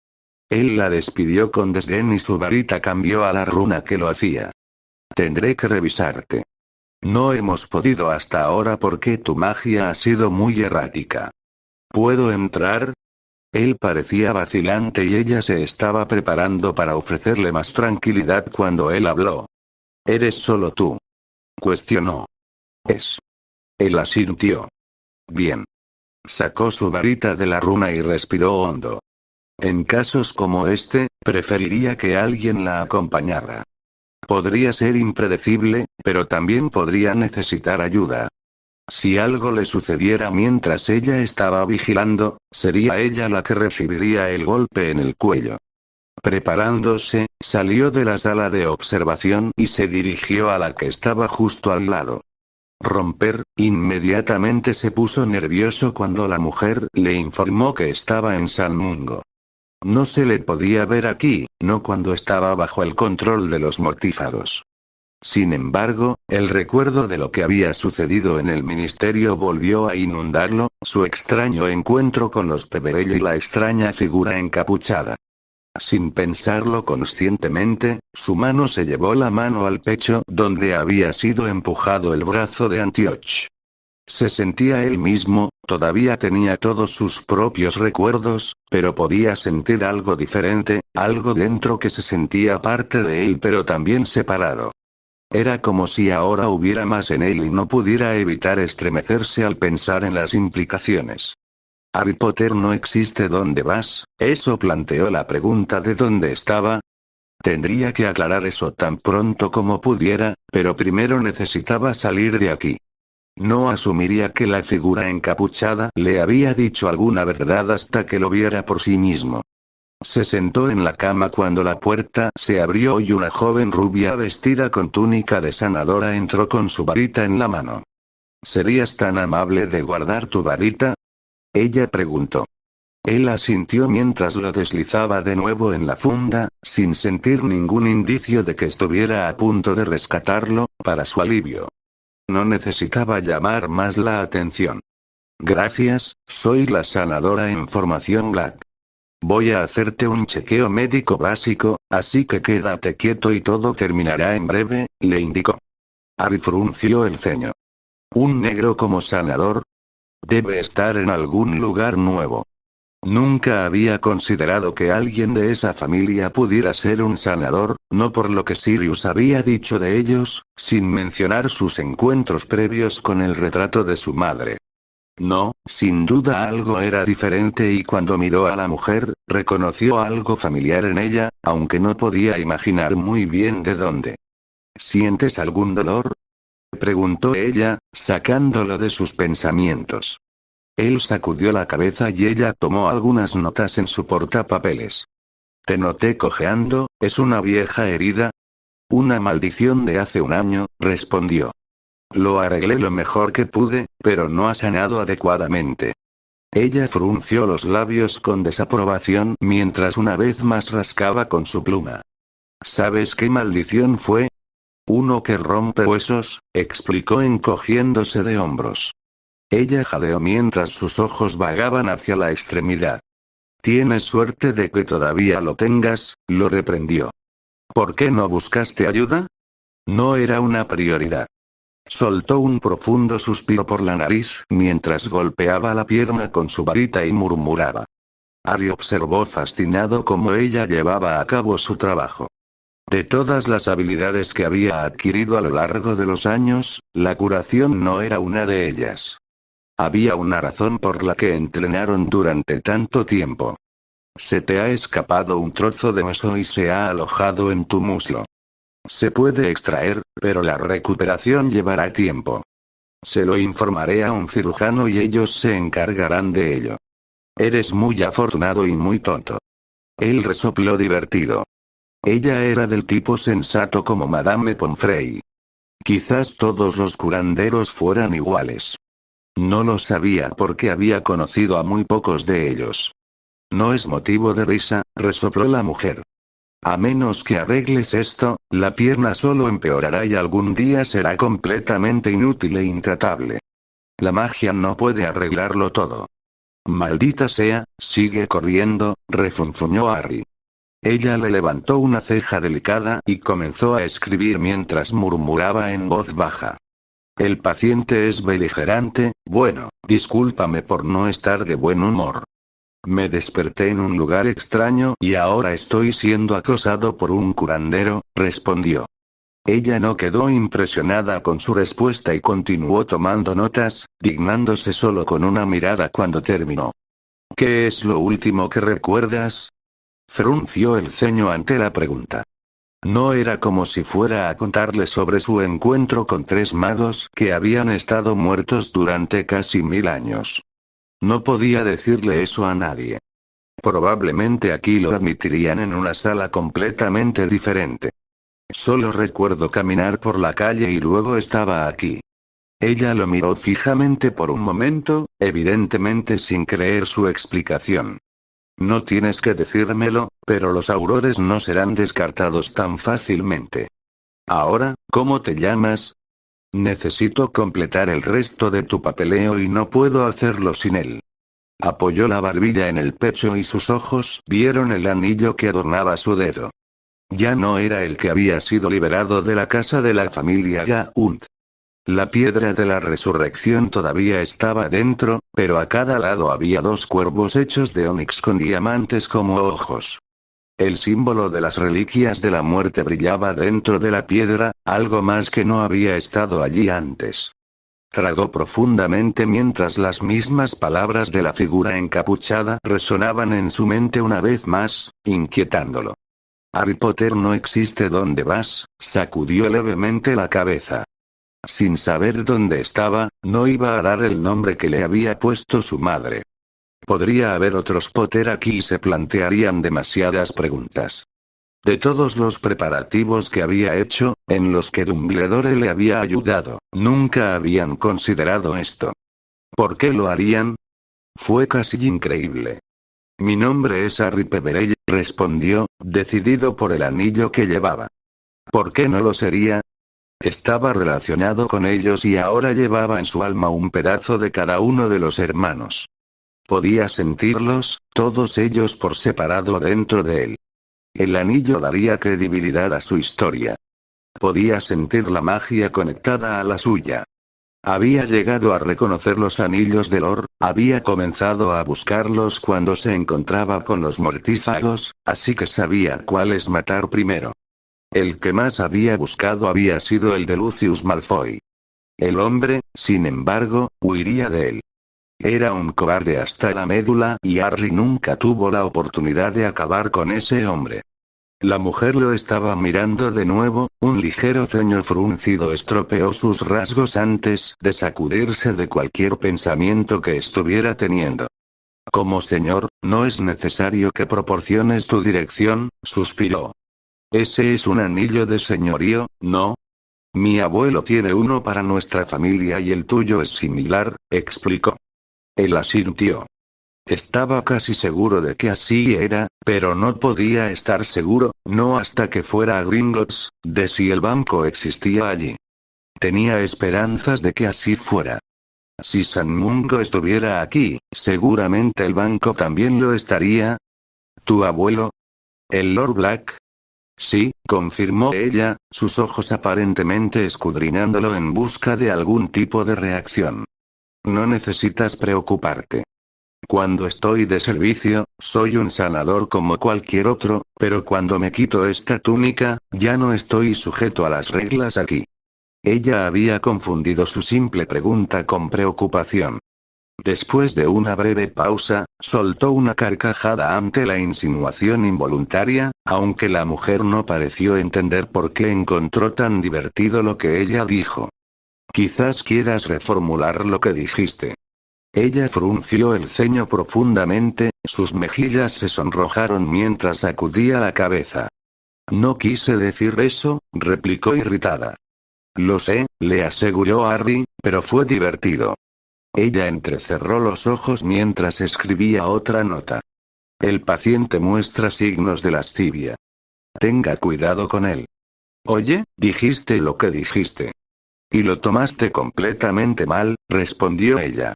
Él la despidió con desdén y su varita cambió a la runa que lo hacía. Tendré que revisarte. No hemos podido hasta ahora porque tu magia ha sido muy errática. ¿Puedo entrar? Él parecía vacilante y ella se estaba preparando para ofrecerle más tranquilidad cuando él habló. ¿Eres solo tú? Cuestionó. Es. Él asintió. Bien. Sacó su varita de la runa y respiró hondo. En casos como este, preferiría que alguien la acompañara. Podría ser impredecible, pero también podría necesitar ayuda. Si algo le sucediera mientras ella estaba vigilando, sería ella la que recibiría el golpe en el cuello. Preparándose, salió de la sala de observación y se dirigió a la que estaba justo al lado. Romper, inmediatamente se puso nervioso cuando la mujer le informó que estaba en San Mungo. No se le podía ver aquí, no cuando estaba bajo el control de los mortífagos. Sin embargo, el recuerdo de lo que había sucedido en el ministerio volvió a inundarlo, su extraño encuentro con los Peverell y la extraña figura encapuchada. Sin pensarlo conscientemente, su mano se llevó la mano al pecho donde había sido empujado el brazo de Antioch. Se sentía él mismo, todavía tenía todos sus propios recuerdos, pero podía sentir algo diferente, algo dentro que se sentía parte de él pero también separado. Era como si ahora hubiera más en él y no pudiera evitar estremecerse al pensar en las implicaciones. Harry Potter no existe. ¿Dónde vas? Eso planteó la pregunta de dónde estaba. Tendría que aclarar eso tan pronto como pudiera, pero primero necesitaba salir de aquí. No asumiría que la figura encapuchada le había dicho alguna verdad hasta que lo viera por sí mismo. Se sentó en la cama cuando la puerta se abrió y una joven rubia vestida con túnica de sanadora entró con su varita en la mano. ¿Serías tan amable de guardar tu varita? Ella preguntó. Él asintió mientras lo deslizaba de nuevo en la funda, sin sentir ningún indicio de que estuviera a punto de rescatarlo, para su alivio. No necesitaba llamar más la atención. Gracias, soy la sanadora en formación Black. Voy a hacerte un chequeo médico básico, así que quédate quieto y todo terminará en breve, le indicó. Harry frunció el ceño. ¿Un negro como sanador? Debe estar en algún lugar nuevo. Nunca había considerado que alguien de esa familia pudiera ser un sanador, no por lo que Sirius había dicho de ellos, sin mencionar sus encuentros previos con el retrato de su madre. No, sin duda algo era diferente y cuando miró a la mujer, reconoció algo familiar en ella, aunque no podía imaginar muy bien de dónde. ¿Sientes algún dolor? Preguntó ella, sacándolo de sus pensamientos. Él sacudió la cabeza y ella tomó algunas notas en su portapapeles. Te noté cojeando, ¿es una vieja herida? Una maldición de hace un año, respondió. Lo arreglé lo mejor que pude, pero no ha sanado adecuadamente. Ella frunció los labios con desaprobación mientras una vez más rascaba con su pluma. ¿Sabes qué maldición fue? Uno que rompe huesos, explicó encogiéndose de hombros. Ella jadeó mientras sus ojos vagaban hacia la extremidad. Tienes suerte de que todavía lo tengas, lo reprendió. ¿Por qué no buscaste ayuda? No era una prioridad. Soltó un profundo suspiro por la nariz mientras golpeaba la pierna con su varita y murmuraba. Harry observó fascinado cómo ella llevaba a cabo su trabajo. De todas las habilidades que había adquirido a lo largo de los años, la curación no era una de ellas. Había una razón por la que entrenaron durante tanto tiempo. Se te ha escapado un trozo de hueso y se ha alojado en tu muslo. Se puede extraer, pero la recuperación llevará tiempo. Se lo informaré a un cirujano y ellos se encargarán de ello. Eres muy afortunado y muy tonto. Él resopló divertido. Ella era del tipo sensato como Madame Pomfrey. Quizás todos los curanderos fueran iguales. No lo sabía porque había conocido a muy pocos de ellos. No es motivo de risa, resopló la mujer. A menos que arregles esto, la pierna solo empeorará y algún día será completamente inútil e intratable. La magia no puede arreglarlo todo. Maldita sea, sigue corriendo, refunfuñó Harry. Ella le levantó una ceja delicada y comenzó a escribir mientras murmuraba en voz baja. El paciente es beligerante, bueno, discúlpame por no estar de buen humor. Me desperté en un lugar extraño y ahora estoy siendo acosado por un curandero, respondió. Ella no quedó impresionada con su respuesta y continuó tomando notas, dignándose solo con una mirada cuando terminó. ¿Qué es lo último que recuerdas? Frunció el ceño ante la pregunta. No era como si fuera a contarle sobre su encuentro con 3 magos que habían estado muertos durante casi 1000 años. No podía decirle eso a nadie. Probablemente aquí lo admitirían en una sala completamente diferente. Solo recuerdo caminar por la calle y luego estaba aquí. Ella lo miró fijamente por un momento, evidentemente sin creer su explicación. No tienes que decírmelo, pero los aurores no serán descartados tan fácilmente. Ahora, ¿cómo te llamas? Necesito completar el resto de tu papeleo y no puedo hacerlo sin él. Apoyó la barbilla en el pecho y sus ojos vieron el anillo que adornaba su dedo. Ya no era el que había sido liberado de la casa de la familia Gaunt. La piedra de la resurrección todavía estaba dentro, pero a cada lado había 2 cuervos hechos de onix con diamantes como ojos. El símbolo de las reliquias de la muerte brillaba dentro de la piedra, algo más que no había estado allí antes. Tragó profundamente mientras las mismas palabras de la figura encapuchada resonaban en su mente una vez más, inquietándolo. Harry Potter no existe. ¿Dónde vas? Sacudió levemente la cabeza. Sin saber dónde estaba, no iba a dar el nombre que le había puesto su madre. Podría haber otros Potter aquí y se plantearían demasiadas preguntas. De todos los preparativos que había hecho, en los que Dumbledore le había ayudado, nunca habían considerado esto. ¿Por qué lo harían? Fue casi increíble. Mi nombre es Harry Peverell, respondió, decidido por el anillo que llevaba. ¿Por qué no lo sería? Estaba relacionado con ellos y ahora llevaba en su alma un pedazo de cada uno de los hermanos. Podía sentirlos, todos ellos por separado dentro de él. El anillo daría credibilidad a su historia. Podía sentir la magia conectada a la suya. Había llegado a reconocer los anillos de Lor, había comenzado a buscarlos cuando se encontraba con los mortífagos, así que sabía cuáles matar primero. El que más había buscado había sido el de Lucius Malfoy. El hombre, sin embargo, huiría de él. Era un cobarde hasta la médula y Harry nunca tuvo la oportunidad de acabar con ese hombre. La mujer lo estaba mirando de nuevo, un ligero ceño fruncido estropeó sus rasgos antes de sacudirse de cualquier pensamiento que estuviera teniendo. Como señor, no es necesario que proporciones tu dirección, suspiró. Ese es un anillo de señorío, ¿no? Mi abuelo tiene uno para nuestra familia y el tuyo es similar, explicó. Él asintió. Estaba casi seguro de que así era, pero no podía estar seguro, no hasta que fuera a Gringotts, de si el banco existía allí. Tenía esperanzas de que así fuera. Si San Mungo estuviera aquí, seguramente el banco también lo estaría. ¿Tu abuelo? ¿El Lord Black? Sí, confirmó ella, sus ojos aparentemente escudriñándolo en busca de algún tipo de reacción. No necesitas preocuparte. Cuando estoy de servicio, soy un sanador como cualquier otro, pero cuando me quito esta túnica, ya no estoy sujeto a las reglas aquí. Ella había confundido su simple pregunta con preocupación. Después de una breve pausa, soltó una carcajada ante la insinuación involuntaria, aunque la mujer no pareció entender por qué encontró tan divertido lo que ella dijo. Quizás quieras reformular lo que dijiste. Ella frunció el ceño profundamente, sus mejillas se sonrojaron mientras sacudía la cabeza. No quise decir eso, replicó irritada. Lo sé, le aseguró Harry, pero fue divertido. Ella entrecerró los ojos mientras escribía otra nota. El paciente muestra signos de lascivia. Tenga cuidado con él. Oye, dijiste lo que dijiste. Y lo tomaste completamente mal, respondió ella.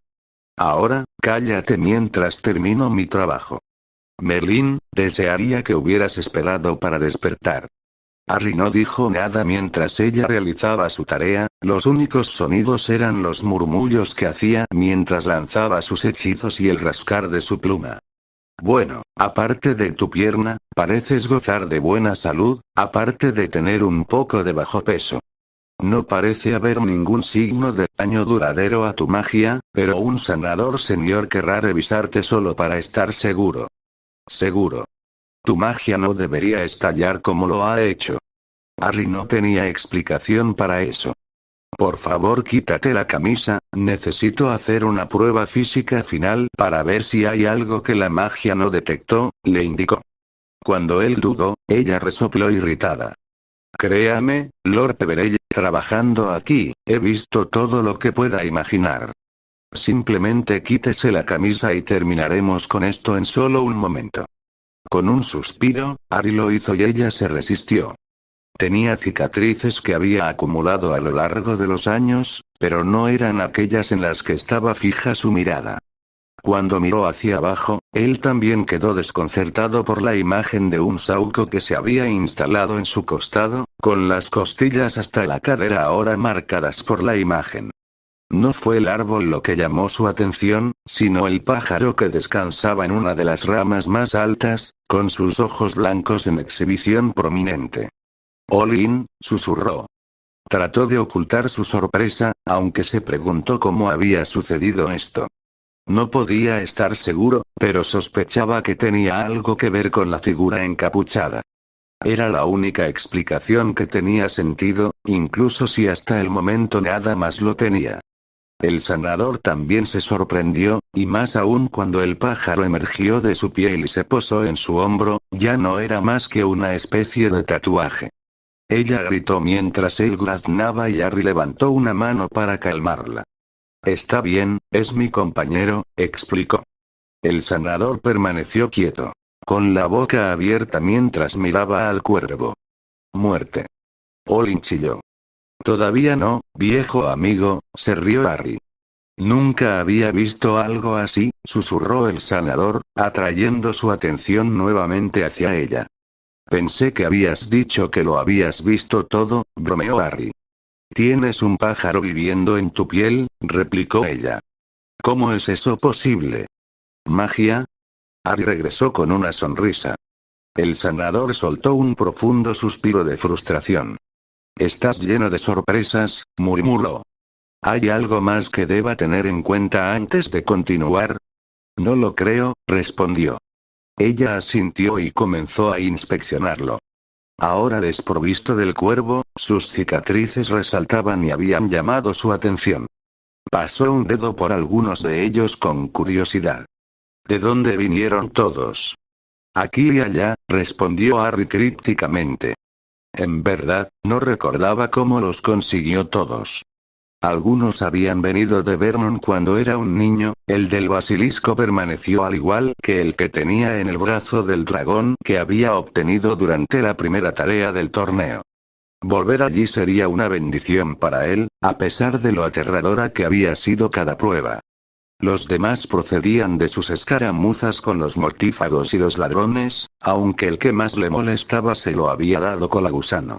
Ahora, cállate mientras termino mi trabajo. Merlín, desearía que hubieras esperado para despertar. Harry no dijo nada mientras ella realizaba su tarea, los únicos sonidos eran los murmullos que hacía mientras lanzaba sus hechizos y el rascar de su pluma. Bueno, aparte de tu pierna, pareces gozar de buena salud, aparte de tener un poco de bajo peso. No parece haber ningún signo de daño duradero a tu magia, pero un sanador senior querrá revisarte solo para estar seguro. Seguro. Tu magia no debería estallar como lo ha hecho. Harry no tenía explicación para eso. Por favor, quítate la camisa, necesito hacer una prueba física final para ver si hay algo que la magia no detectó, le indicó. Cuando él dudó, ella resopló irritada. Créame, Lord Peverell, trabajando aquí, he visto todo lo que pueda imaginar. Simplemente quítese la camisa y terminaremos con esto en solo un momento. Con un suspiro, Harry lo hizo y ella se resistió. Tenía cicatrices que había acumulado a lo largo de los años, pero no eran aquellas en las que estaba fija su mirada. Cuando miró hacia abajo, él también quedó desconcertado por la imagen de un sauco que se había instalado en su costado, con las costillas hasta la cadera ahora marcadas por la imagen. No fue el árbol lo que llamó su atención, sino el pájaro que descansaba en una de las ramas más altas, con sus ojos blancos en exhibición prominente. Olin, susurró. Trató de ocultar su sorpresa, aunque se preguntó cómo había sucedido esto. No podía estar seguro, pero sospechaba que tenía algo que ver con la figura encapuchada. Era la única explicación que tenía sentido, incluso si hasta el momento nada más lo tenía. El sanador también se sorprendió, y más aún cuando el pájaro emergió de su piel y se posó en su hombro, ya no era más que una especie de tatuaje. Ella gritó mientras él graznaba y Harry levantó una mano para calmarla. Está bien, es mi compañero, explicó. El sanador permaneció quieto, con la boca abierta mientras miraba al cuervo. Muerte. Olin chilló. Todavía no, viejo amigo, se rió Harry. Nunca había visto algo así, susurró el sanador, atrayendo su atención nuevamente hacia ella. Pensé que habías dicho que lo habías visto todo, bromeó Harry. Tienes un pájaro viviendo en tu piel, replicó ella. ¿Cómo es eso posible? ¿Magia? Harry regresó con una sonrisa. El sanador soltó un profundo suspiro de frustración. Estás lleno de sorpresas, murmuró. ¿Hay algo más que deba tener en cuenta antes de continuar? No lo creo, respondió. Ella asintió y comenzó a inspeccionarlo. Ahora desprovisto del cuervo, sus cicatrices resaltaban y habían llamado su atención. Pasó un dedo por algunos de ellos con curiosidad. ¿De dónde vinieron todos? Aquí y allá, respondió Harry crípticamente. En verdad, no recordaba cómo los consiguió todos. Algunos habían venido de Vernon cuando era un niño, el del basilisco permaneció al igual que el que tenía en el brazo del dragón que había obtenido durante la primera tarea del torneo. Volver allí sería una bendición para él, a pesar de lo aterradora que había sido cada prueba. Los demás procedían de sus escaramuzas con los mortífagos y los ladrones, aunque el que más le molestaba se lo había dado Colagusano.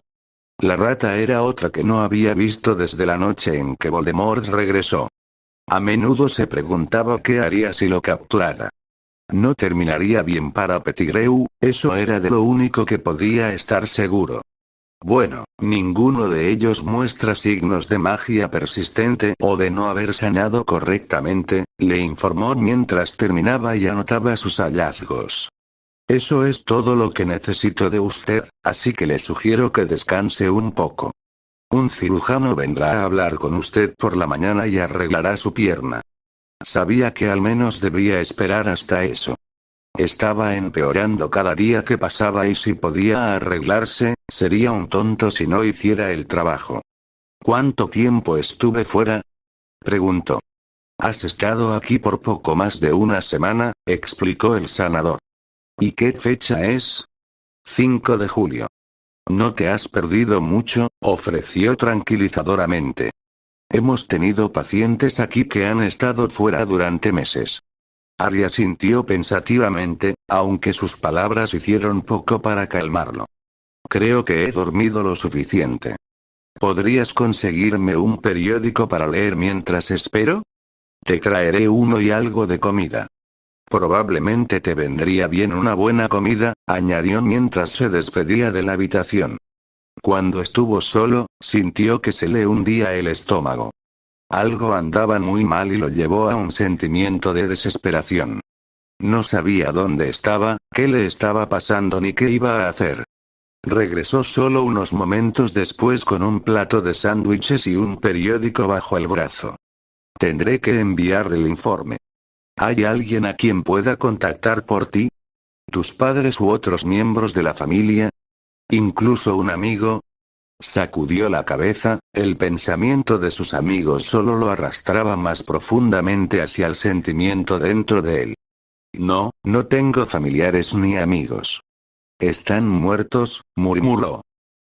La rata era otra que no había visto desde la noche en que Voldemort regresó. A menudo se preguntaba qué haría si lo capturara. No terminaría bien para Pettigrew, eso era de lo único que podía estar seguro. Bueno, ninguno de ellos muestra signos de magia persistente o de no haber sanado correctamente, le informó mientras terminaba y anotaba sus hallazgos. Eso es todo lo que necesito de usted, así que le sugiero que descanse un poco. Un cirujano vendrá a hablar con usted por la mañana y arreglará su pierna. Sabía que al menos debía esperar hasta eso. Estaba empeorando cada día que pasaba y si podía arreglarse, sería un tonto si no hiciera el trabajo. ¿Cuánto tiempo estuve fuera? Preguntó. Has estado aquí por poco más de una semana, explicó el sanador. ¿Y qué fecha es? 5 de julio. No te has perdido mucho, ofreció tranquilizadoramente. Hemos tenido pacientes aquí que han estado fuera durante meses. Arya sintió pensativamente, aunque sus palabras hicieron poco para calmarlo. Creo que he dormido lo suficiente. ¿Podrías conseguirme un periódico para leer mientras espero? Te traeré uno y algo de comida. Probablemente te vendría bien una buena comida, añadió mientras se despedía de la habitación. Cuando estuvo solo, sintió que se le hundía el estómago. Algo andaba muy mal y lo llevó a un sentimiento de desesperación. No sabía dónde estaba, qué le estaba pasando ni qué iba a hacer. Regresó solo unos momentos después con un plato de sándwiches y un periódico bajo el brazo. Tendré que enviar el informe. ¿Hay alguien a quien pueda contactar por ti? ¿Tus padres u otros miembros de la familia? ¿Incluso un amigo? Sacudió la cabeza, el pensamiento de sus amigos solo lo arrastraba más profundamente hacia el sentimiento dentro de él. No, no tengo familiares ni amigos. Están muertos, murmuró.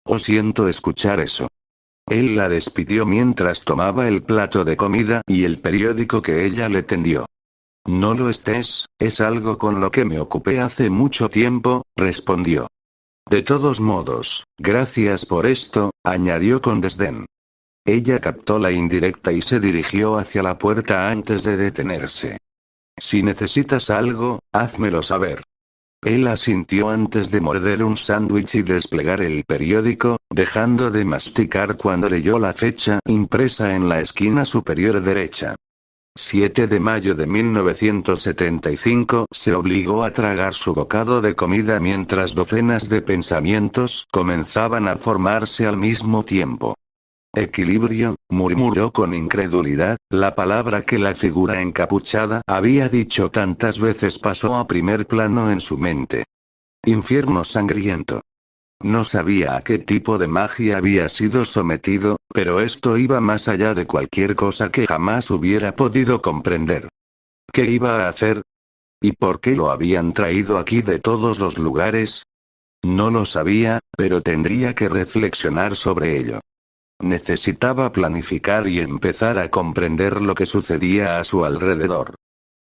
Oh, siento escuchar eso. Él la despidió mientras tomaba el plato de comida y el periódico que ella le tendió. No lo estés, es algo con lo que me ocupé hace mucho tiempo, respondió. De todos modos, gracias por esto, añadió con desdén. Ella captó la indirecta y se dirigió hacia la puerta antes de detenerse. Si necesitas algo, házmelo saber. Él asintió antes de morder un sándwich y desplegar el periódico, dejando de masticar cuando leyó la fecha impresa en la esquina superior derecha. 7 de mayo de 1975. Se obligó a tragar su bocado de comida mientras docenas de pensamientos comenzaban a formarse al mismo tiempo. Equilibrio, murmuró con incredulidad, la palabra que la figura encapuchada había dicho tantas veces pasó a primer plano en su mente. Infierno sangriento. No sabía a qué tipo de magia había sido sometido, pero esto iba más allá de cualquier cosa que jamás hubiera podido comprender. ¿Qué iba a hacer? ¿Y por qué lo habían traído aquí de todos los lugares? No lo sabía, pero tendría que reflexionar sobre ello. Necesitaba planificar y empezar a comprender lo que sucedía a su alrededor.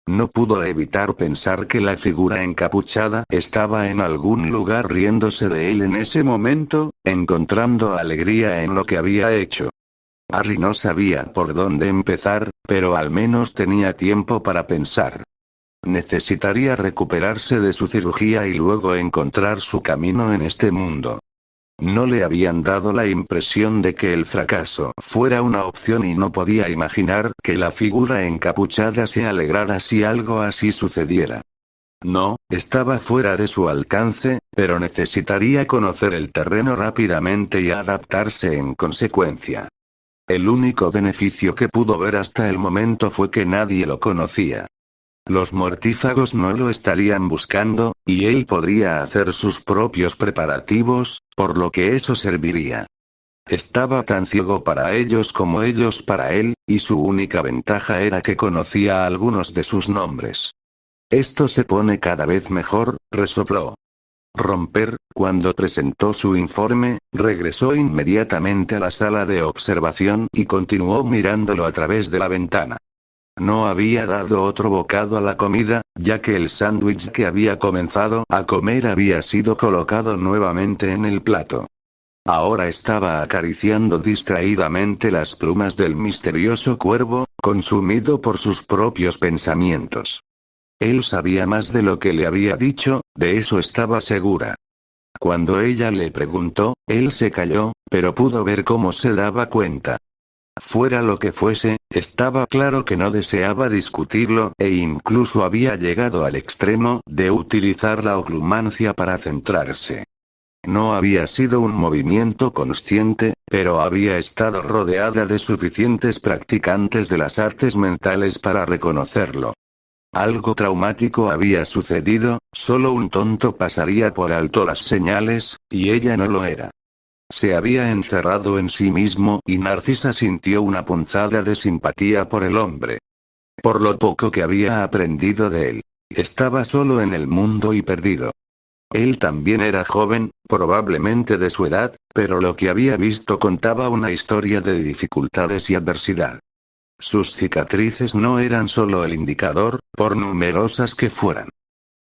No pudo evitar pensar que la figura encapuchada estaba en algún lugar riéndose de él en ese momento, encontrando alegría en lo que había hecho. Harry no sabía por dónde empezar, pero al menos tenía tiempo para pensar. Necesitaría recuperarse de su cirugía y luego encontrar su camino en este mundo. No le habían dado la impresión de que el fracaso fuera una opción y no podía imaginar que la figura encapuchada se alegrara si algo así sucediera. No, estaba fuera de su alcance, pero necesitaría conocer el terreno rápidamente y adaptarse en consecuencia. El único beneficio que pudo ver hasta el momento fue que nadie lo conocía. Los mortífagos no lo estarían buscando, y él podría hacer sus propios preparativos, por lo que eso serviría. Estaba tan ciego para ellos como ellos para él, y su única ventaja era que conocía algunos de sus nombres. Esto se pone cada vez mejor, resopló. Romper, cuando presentó su informe, regresó inmediatamente a la sala de observación y continuó mirándolo a través de la ventana. No había dado otro bocado a la comida, ya que el sándwich que había comenzado a comer había sido colocado nuevamente en el plato. Ahora estaba acariciando distraídamente las plumas del misterioso cuervo, consumido por sus propios pensamientos. Él sabía más de lo que le había dicho, de eso estaba segura. Cuando ella le preguntó, él se calló, pero pudo ver cómo se daba cuenta. Fuera lo que fuese, estaba claro que no deseaba discutirlo, e incluso había llegado al extremo de utilizar la oclumancia para centrarse. No había sido un movimiento consciente, pero había estado rodeada de suficientes practicantes de las artes mentales para reconocerlo. Algo traumático había sucedido, solo un tonto pasaría por alto las señales, y ella no lo era. Se había encerrado en sí mismo y Narcisa sintió una punzada de simpatía por el hombre. Por lo poco que había aprendido de él. Estaba solo en el mundo y perdido. Él también era joven, probablemente de su edad, pero lo que había visto contaba una historia de dificultades y adversidad. Sus cicatrices no eran solo el indicador, por numerosas que fueran.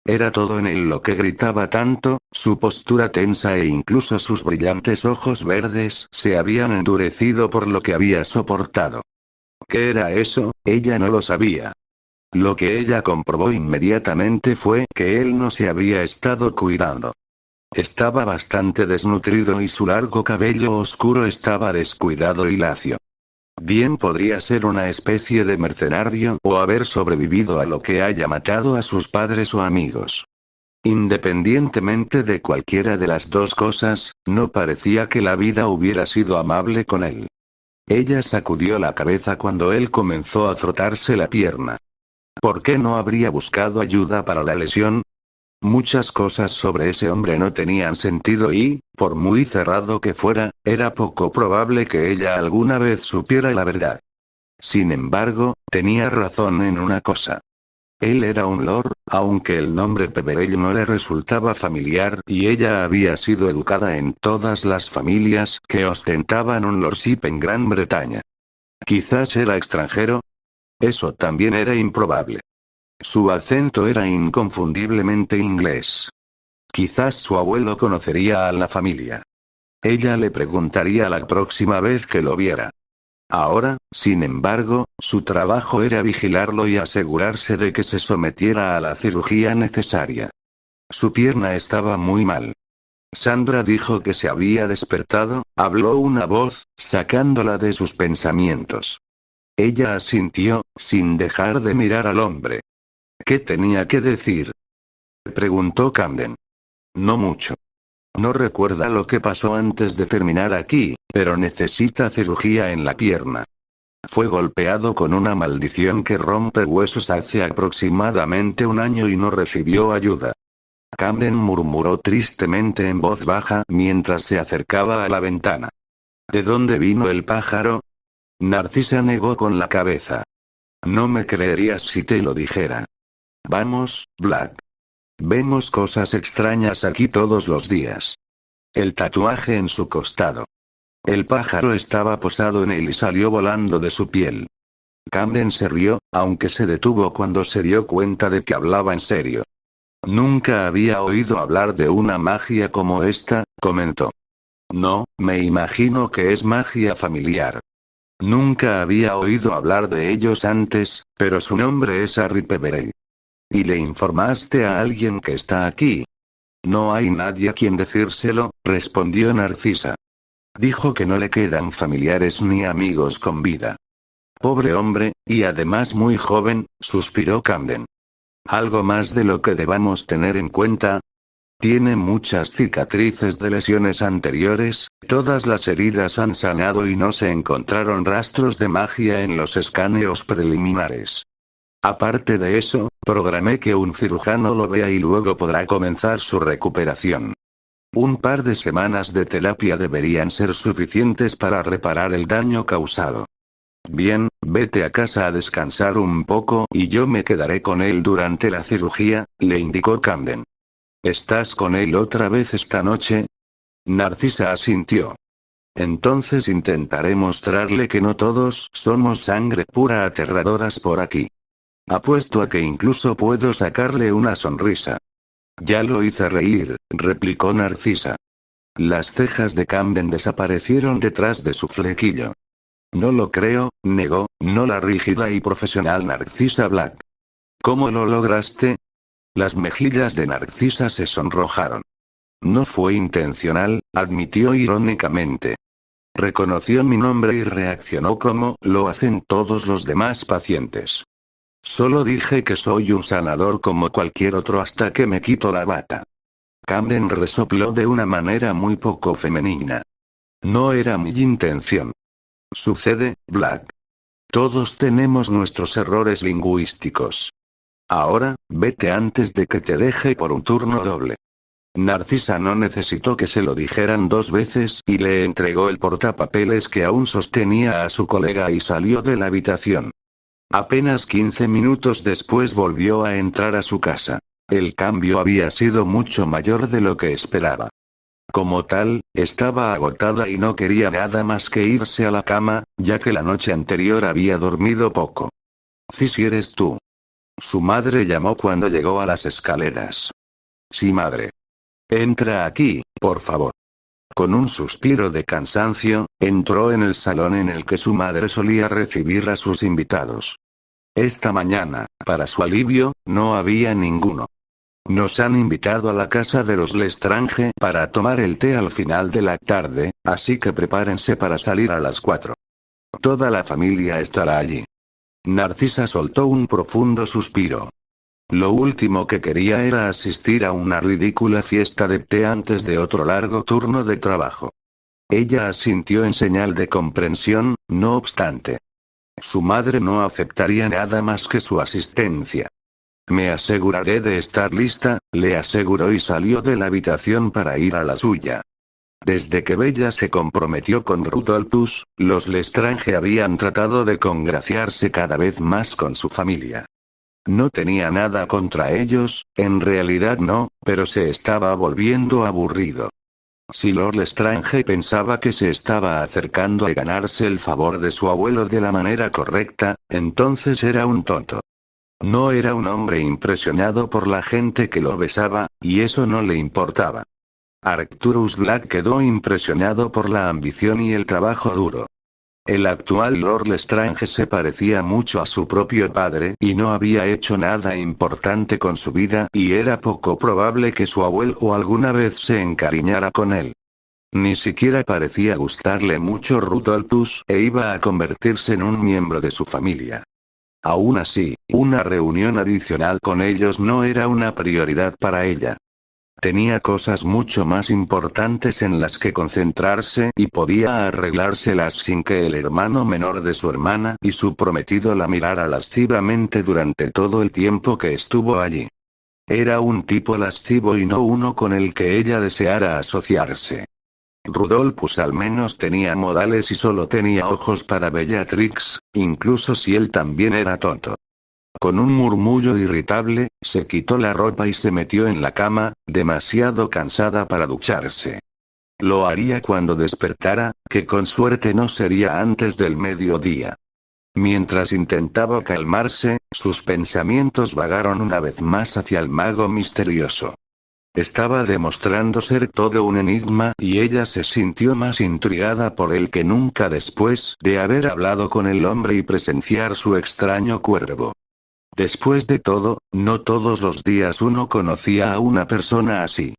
Era todo en él lo que gritaba tanto, su postura tensa e incluso sus brillantes ojos verdes se habían endurecido por lo que había soportado. ¿Qué era eso? Ella no lo sabía. Lo que ella comprobó inmediatamente fue que él no se había estado cuidando. Estaba bastante desnutrido y su largo cabello oscuro estaba descuidado y lacio. Bien podría ser una especie de mercenario o haber sobrevivido a lo que haya matado a sus padres o amigos. Independientemente de cualquiera de las dos cosas, no parecía que la vida hubiera sido amable con él. Ella sacudió la cabeza cuando él comenzó a frotarse la pierna. ¿Por qué no habría buscado ayuda para la lesión? Muchas cosas sobre ese hombre no tenían sentido y, por muy cerrado que fuera, era poco probable que ella alguna vez supiera la verdad. Sin embargo, tenía razón en una cosa. Él era un lord, aunque el nombre Peverell no le resultaba familiar y ella había sido educada en todas las familias que ostentaban un lordship en Gran Bretaña. Quizás era extranjero. Eso también era improbable. Su acento era inconfundiblemente inglés. Quizás su abuelo conocería a la familia. Ella le preguntaría la próxima vez que lo viera. Ahora, sin embargo, su trabajo era vigilarlo y asegurarse de que se sometiera a la cirugía necesaria. Su pierna estaba muy mal. Sandra dijo que se había despertado, habló una voz, sacándola de sus pensamientos. Ella asintió, sin dejar de mirar al hombre. ¿Qué tenía que decir? Preguntó Camden. No mucho. No recuerda lo que pasó antes de terminar aquí, pero necesita cirugía en la pierna. Fue golpeado con una maldición que rompe huesos hace aproximadamente un año y no recibió ayuda. Camden murmuró tristemente en voz baja mientras se acercaba a la ventana. ¿De dónde vino el pájaro? Narcisa negó con la cabeza. No me creerías si te lo dijera. Vamos, Black. Vemos cosas extrañas aquí todos los días. El tatuaje en su costado. El pájaro estaba posado en él y salió volando de su piel. Camden se rió, aunque se detuvo cuando se dio cuenta de que hablaba en serio. Nunca había oído hablar de una magia como esta, comentó. No, me imagino que es magia familiar. Nunca había oído hablar de ellos antes, pero su nombre es Harry Peverell. ¿Y le informaste a alguien que está aquí? No hay nadie a quien decírselo, respondió Narcisa. Dijo que no le quedan familiares ni amigos con vida. Pobre hombre, y además muy joven, suspiró Camden. ¿Algo más de lo que debamos tener en cuenta? Tiene muchas cicatrices de lesiones anteriores, todas las heridas han sanado y no se encontraron rastros de magia en los escaneos preliminares. Aparte de eso, programé que un cirujano lo vea y luego podrá comenzar su recuperación. Un par de semanas de terapia deberían ser suficientes para reparar el daño causado. Bien, vete a casa a descansar un poco y yo me quedaré con él durante la cirugía, le indicó Camden. ¿Estás con él otra vez esta noche? Narcisa asintió. Entonces intentaré mostrarle que no todos somos sangre pura aterradoras por aquí. Apuesto a que incluso puedo sacarle una sonrisa. Ya lo hice reír, replicó Narcisa. Las cejas de Camden desaparecieron detrás de su flequillo. No lo creo, negó, no la rígida y profesional Narcisa Black. ¿Cómo lo lograste? Las mejillas de Narcisa se sonrojaron. No fue intencional, admitió irónicamente. Reconoció mi nombre y reaccionó como lo hacen todos los demás pacientes. Solo dije que soy un sanador como cualquier otro hasta que me quito la bata. Camden resopló de una manera muy poco femenina. No era mi intención. Sucede, Black. Todos tenemos nuestros errores lingüísticos. Ahora, vete antes de que te deje por un turno doble. Narcisa no necesitó que se lo dijeran dos veces y le entregó el portapapeles que aún sostenía a su colega y salió de la habitación. Apenas 15 minutos después volvió a entrar a su casa. El cambio había sido mucho mayor de lo que esperaba. Como tal, estaba agotada y no quería nada más que irse a la cama, ya que la noche anterior había dormido poco. «Si eres tú». Su madre llamó cuando llegó a las escaleras. «Sí, madre. Entra aquí, por favor». Con un suspiro de cansancio, entró en el salón en el que su madre solía recibir a sus invitados. Esta mañana, para su alivio, no había ninguno. «Nos han invitado a la casa de los Lestrange para tomar el té al final de la tarde, así que prepárense para salir a las 4. Toda la familia estará allí». Narcisa soltó un profundo suspiro. Lo último que quería era asistir a una ridícula fiesta de té antes de otro largo turno de trabajo. Ella asintió en señal de comprensión, no obstante. Su madre no aceptaría nada más que su asistencia. «Me aseguraré de estar lista», le aseguró y salió de la habitación para ir a la suya. Desde que Bella se comprometió con Rudolphus, los Lestrange habían tratado de congraciarse cada vez más con su familia. No tenía nada contra ellos, en realidad no, pero se estaba volviendo aburrido. Si Lord Lestrange pensaba que se estaba acercando a ganarse el favor de su abuelo de la manera correcta, entonces era un tonto. No era un hombre impresionado por la gente que lo besaba, y eso no le importaba. Arcturus Black quedó impresionado por la ambición y el trabajo duro. El actual Lord Lestrange se parecía mucho a su propio padre y no había hecho nada importante con su vida y era poco probable que su abuelo alguna vez se encariñara con él. Ni siquiera parecía gustarle mucho Rudolphus e iba a convertirse en un miembro de su familia. Aún así, una reunión adicional con ellos no era una prioridad para ella. Tenía cosas mucho más importantes en las que concentrarse y podía arreglárselas sin que el hermano menor de su hermana y su prometido la mirara lascivamente durante todo el tiempo que estuvo allí. Era un tipo lascivo y no uno con el que ella deseara asociarse. Rudolphus al menos tenía modales y solo tenía ojos para Bellatrix, incluso si él también era tonto. Con un murmullo irritable, se quitó la ropa y se metió en la cama, demasiado cansada para ducharse. Lo haría cuando despertara, que con suerte no sería antes del mediodía. Mientras intentaba calmarse, sus pensamientos vagaron una vez más hacia el mago misterioso. Estaba demostrando ser todo un enigma y ella se sintió más intrigada por él que nunca después de haber hablado con el hombre y presenciar su extraño cuervo. Después de todo, no todos los días uno conocía a una persona así.